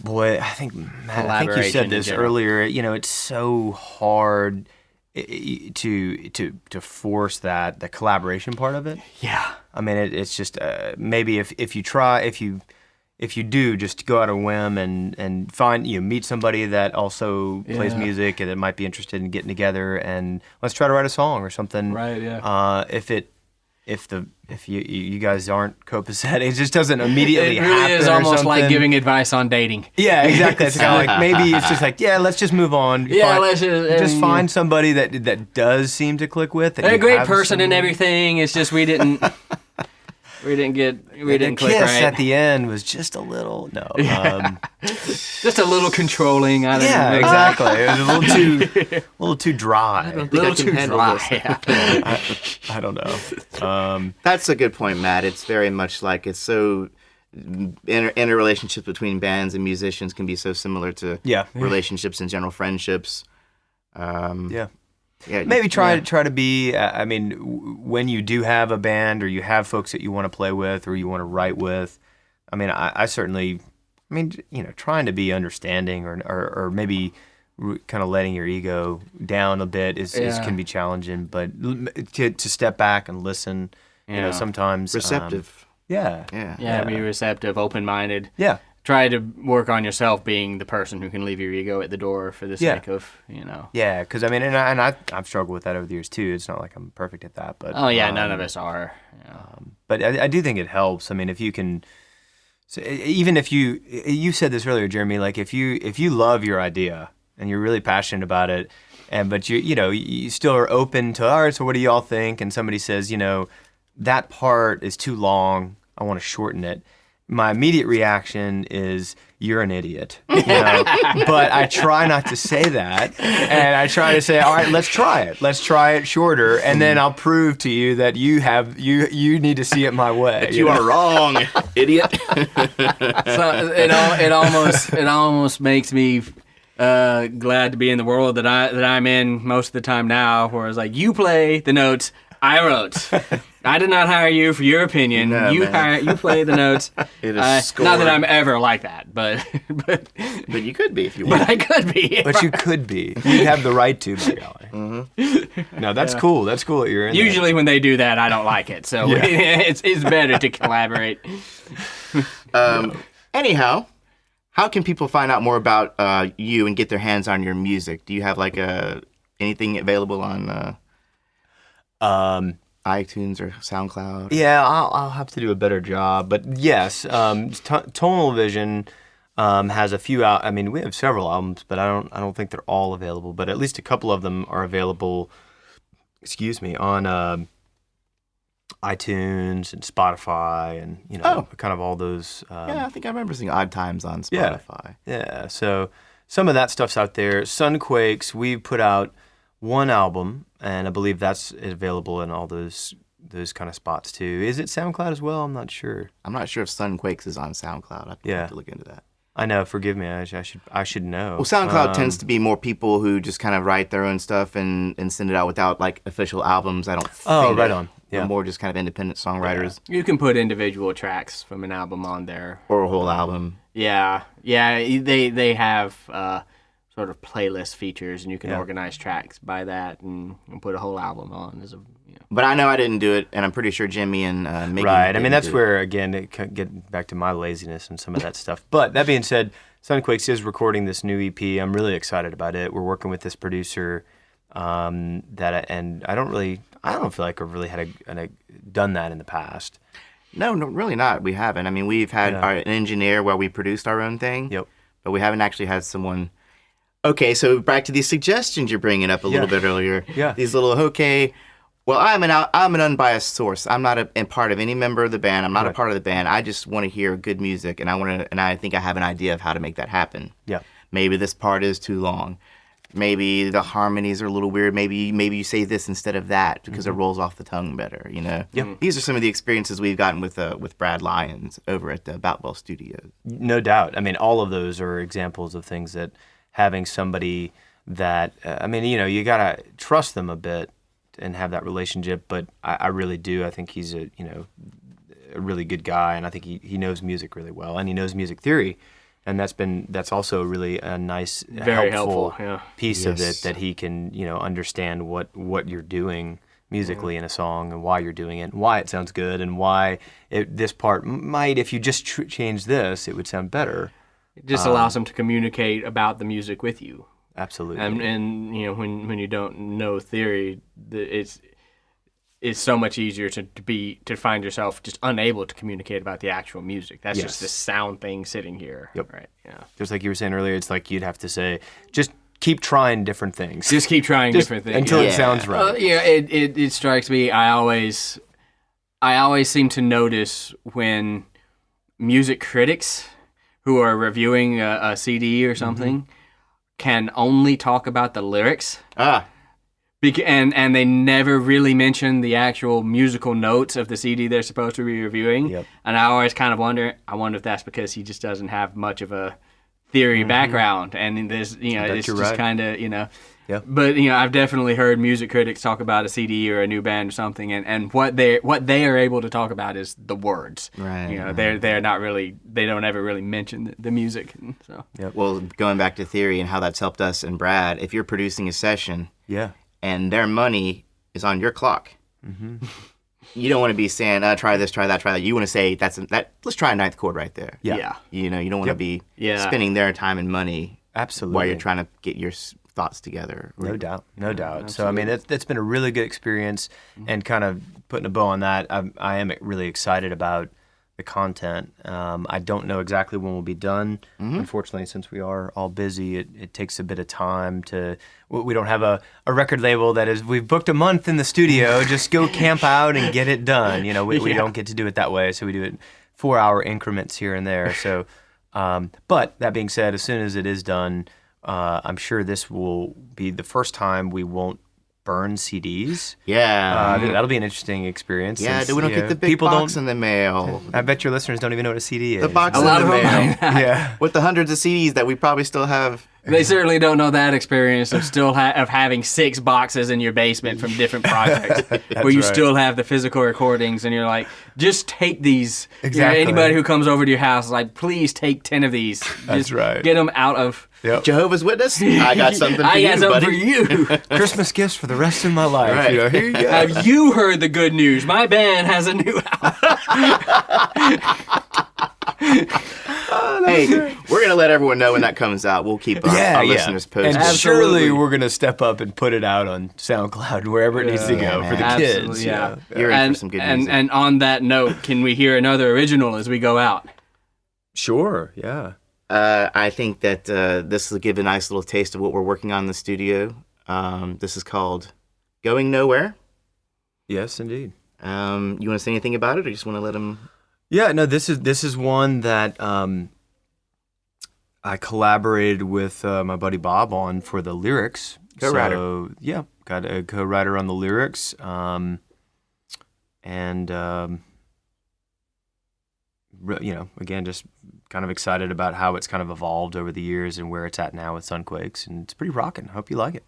Boy, I think Matt, I think you Collaboration said in this general. earlier. It's so hard to force the collaboration part of it. Yeah. I mean, it's just maybe if you do just go out on a whim and find meet somebody that also plays Yeah. music and that might be interested in getting together and let's try to write a song or something. Right. Yeah. If you guys aren't copacetic, it just doesn't immediately It really happen. is or almost like something. giving advice on dating. Yeah, exactly. It's kind of like maybe it's just like let's just move on. Yeah, let's just find somebody that does seem to click with. That They're a you great have person and some- everything. It's just we didn't didn't the click kiss right. at the end was just a little Just a little controlling. I don't yeah, know. exactly. It was a little too dry. A little I can too handle dry. this. Yeah. I don't know. That's a good point, Matt. It's very much like it's so interrelationships between bands and musicians can be so similar to Yeah. relationships and general friendships. Yeah. Yeah, Maybe try to be. I mean, when you do have a band or you have folks that you want to play with or you want to write with, I mean, I certainly, I mean, trying to be understanding or maybe kind of letting your ego down a bit is can be challenging. But to step back and listen, sometimes receptive. Yeah. Yeah. Be receptive, open-minded. Yeah. Try to work on yourself being the person who can leave your ego at the door for the Yeah. sake of, Yeah, because I mean, and I've struggled with that over the years too. It's not like I'm perfect at that, but Oh yeah, none of us are. But I do think it helps. I mean, if you can, so even if you said this earlier, Jeremy, like if you love your idea and you're really passionate about it, but you still are open to, all right, so what do y'all think? And somebody says, that part is too long. I want to shorten it. My immediate reaction is you're an idiot, but I try not to say that, and I try to say, all right, let's try it shorter, and then I'll prove to you that you need to see it my way. You are wrong, idiot. So it almost makes me glad to be in the world that I'm in most of the time now, where it's like you play the notes I wrote. I did not hire you for your opinion. No, you man. play the notes. It is Not scored. that I'm ever like that, but But you could be if you want. I could be. But you could be. You have the right to, by golly. No, that's cool. That's cool that you're in there. Usually when they do that, I don't like it. So it's better to collaborate. Anyhow, how can people find out more about you and get their hands on your music? Do you have like anything available on iTunes or SoundCloud? Yeah, I'll have to do a better job. But yes, Tonal Vision has a few out. I mean, we have several albums, but I don't think they're all available. But at least a couple of them are available. Excuse me, on iTunes and Spotify, and kind of all those. Yeah, I think I remember seeing Odd Times on Spotify. Yeah, so some of that stuff's out there. Sunquakes, we put out one album, and I believe that's available in all those kind of spots too. Is it SoundCloud as well? I'm not sure. I'm not sure if Sunquakes is on SoundCloud. I have to look into that. I know. Forgive me. I should know. Well, SoundCloud tends to be more people who just kind of write their own stuff and send it out without like official albums. I don't think. Oh, right on. They're Yeah. more just kind of independent songwriters You can put individual tracks from an album on there. or a whole album. Yeah. They have sort of playlist features, and you can organize tracks by that and put a whole album on. But I know I didn't do it, and I'm pretty sure Jimmy and Mickey Right. I didn't mean, that's do it. where again it get back to my laziness and some of that stuff. But that being said, Sunquakes is recording this new EP. I'm really excited about it. We're working with this producer and I don't feel like I've really had done that in the past. No, really not. We haven't. I mean, we've had an engineer where we produced our own thing. Yep. But we haven't actually had someone Okay, so back to these suggestions you're bringing up a little bit earlier. Yeah. These little, okay, well, I'm an unbiased source. I'm not a part of any member of the band. I'm not a part of the band. I just want to hear good music, and I think I have an idea of how to make that happen. Yeah. Maybe this part is too long. Maybe the harmonies are a little weird. Maybe you say this instead of that because it rolls off the tongue better. You know. Yep. These are some of the experiences we've gotten with Brad Lyons over at the Boutwell Studios. No doubt. I mean, all of those are examples of things that having somebody that, you got to trust them a bit and have that relationship, but I really do. I think he's a really good guy, and I think he knows music really well, and he knows music theory, and that's also really a nice, Very helpful yeah. piece of it, that he can, understand what you're doing musically in a song and why you're doing it, and why it sounds good, and why this part might, if you just change this, it would sound better. It just allows them to communicate about the music with you. Absolutely. And when you don't know theory, it's so much easier to find yourself just unable to communicate about the actual music. That's just this sound thing sitting here. Yep. Right. Yeah. Just like you were saying earlier, it's like you'd have to say, just keep trying different things. Just keep trying different things until it sounds right. It strikes me. I always seem to notice when music critics who are reviewing a CD or something can only talk about the lyrics. And they never really mention the actual musical notes of the CD they're supposed to be reviewing. Yep. And I always kind of wonder if that's because he just doesn't have much of a theory background. And there's, it's just right. kind of, Yep. But, I've definitely heard music critics talk about a CD or a new band or something, and what they are able to talk about is the words. Right. They're not really, they don't ever really mention the music. So. Yep. Well, going back to theory and how that's helped us and Brad, if you're producing a session and their money is on your clock, you don't want to be saying, try this, try that. You want to say, let's try a ninth chord right there. Yeah. You don't want to be spending their time and money Absolutely. while you're trying to get your thoughts together. No doubt. So, I mean, that's been a really good experience, and kind of putting a bow on that, I am really excited about the content. I don't know exactly when we'll be done. Unfortunately, since we are all busy, it takes a bit of time we don't have a record label that is, we've booked a month in the studio, just go camp out and get it done. We don't get to do it that way, so we do it 4-hour increments here and there. So, but that being said, as soon as it is done, I'm sure this will be the first time we won't burn CDs. Yeah. That'll be an interesting experience. Yeah, since, we don't get the big box in the mail. I bet your listeners don't even know what a CD is. The box A in lot the of them mail. might not. Yeah. With the hundreds of CDs that we probably still have. They certainly don't know that experience of still of having 6 boxes in your basement from different projects, where you right. still have the physical recordings, and you're like, just take these. Exactly. Anybody who comes over to your house is like, please take 10 of these. That's right. Get them out of. Yep. Jehovah's Witness, I got something for I you, got something buddy. for you. Christmas gifts for the rest of my life. Right. Here you go. Have you heard the good news? My band has a new album. Hey, we're going to let everyone know when that comes out. We'll keep our listeners posted. And Absolutely. surely we're going to step up and put it out on SoundCloud, wherever it needs to go for the Absolutely, kids. yeah. You're in for some good music. And on that note, can we hear another original as we go out? Sure, yeah. I think that this will give a nice little taste of what we're working on in the studio. This is called Going Nowhere. Yes, indeed. You want to say anything about it, or you just want to let them... Yeah, no, this is one that I collaborated with my buddy Bob on for the lyrics. Co-writer. So, yeah, got a co-writer on the lyrics. Again, just kind of excited about how it's kind of evolved over the years and where it's at now with Sunquakes. And it's pretty rocking. Hope you like it.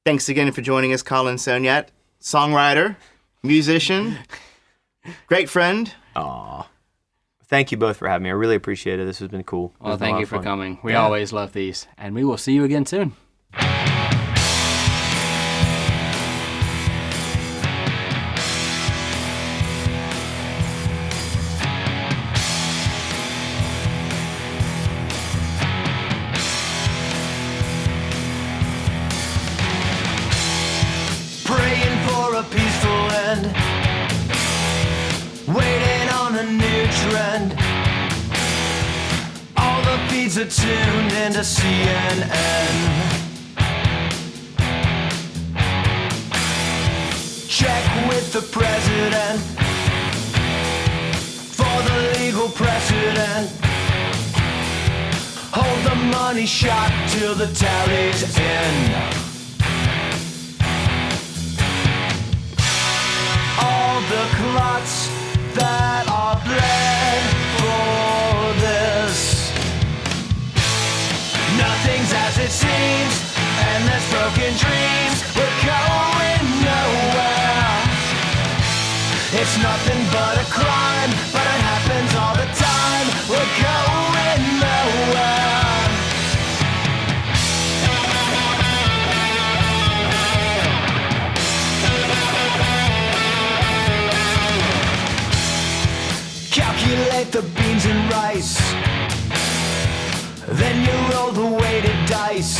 Thanks again for joining us, Colin Soniat, songwriter, musician, great friend. Aw. Thank you both for having me. I really appreciate it. This has been cool. Well, It's been a thank lot you of for fun. coming. We always love these, and we will see you again soon. Praying for a peaceful end, waiting on a new trend. All the feet needs are tuned into CNN. Check with the president for the legal precedent. Hold the money shot till the tally's in. All the clots that are bled for this, nothing's as it seems, endless broken dreams, we're going nowhere. It's nothing but a crime, but it happens all the time, we're going nowhere. Calculate the beans and rice, then you roll the weighted dice.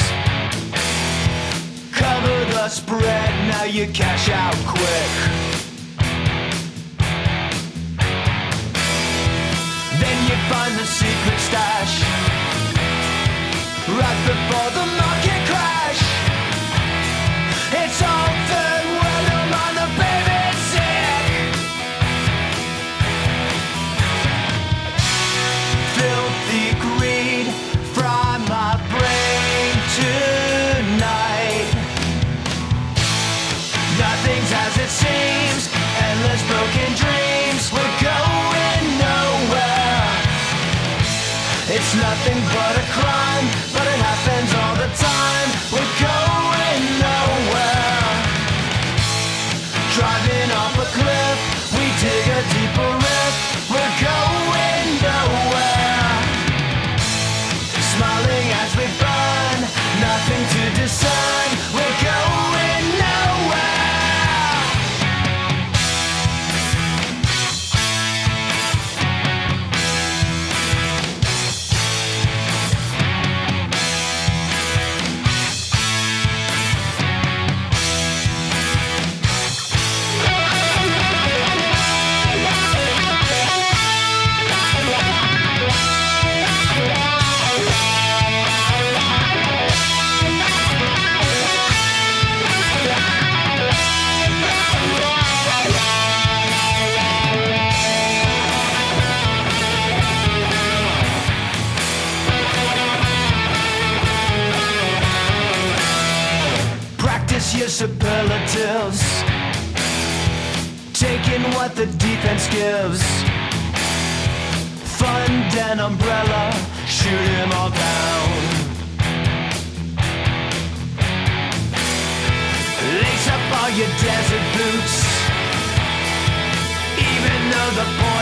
Cover the spread, now you cash out quick. Then you find the secret stash right before the market crash. It's all third world, I'm on the baby's sick. Filthy greed, fry my brain tonight. Nothing's as it seems, endless broken dreams, we're going nowhere. It's nothing but a crime, but it happens all the time, we're going nowhere. Driving off a cliff, we dig a deeper rift, we're going nowhere. Smiling as we burn, nothing to discern, we're going nowhere. Practice your superlatives, taking what the defense gives. Fund an umbrella, shoot him all down. Lace up all your desert boots, even though the boy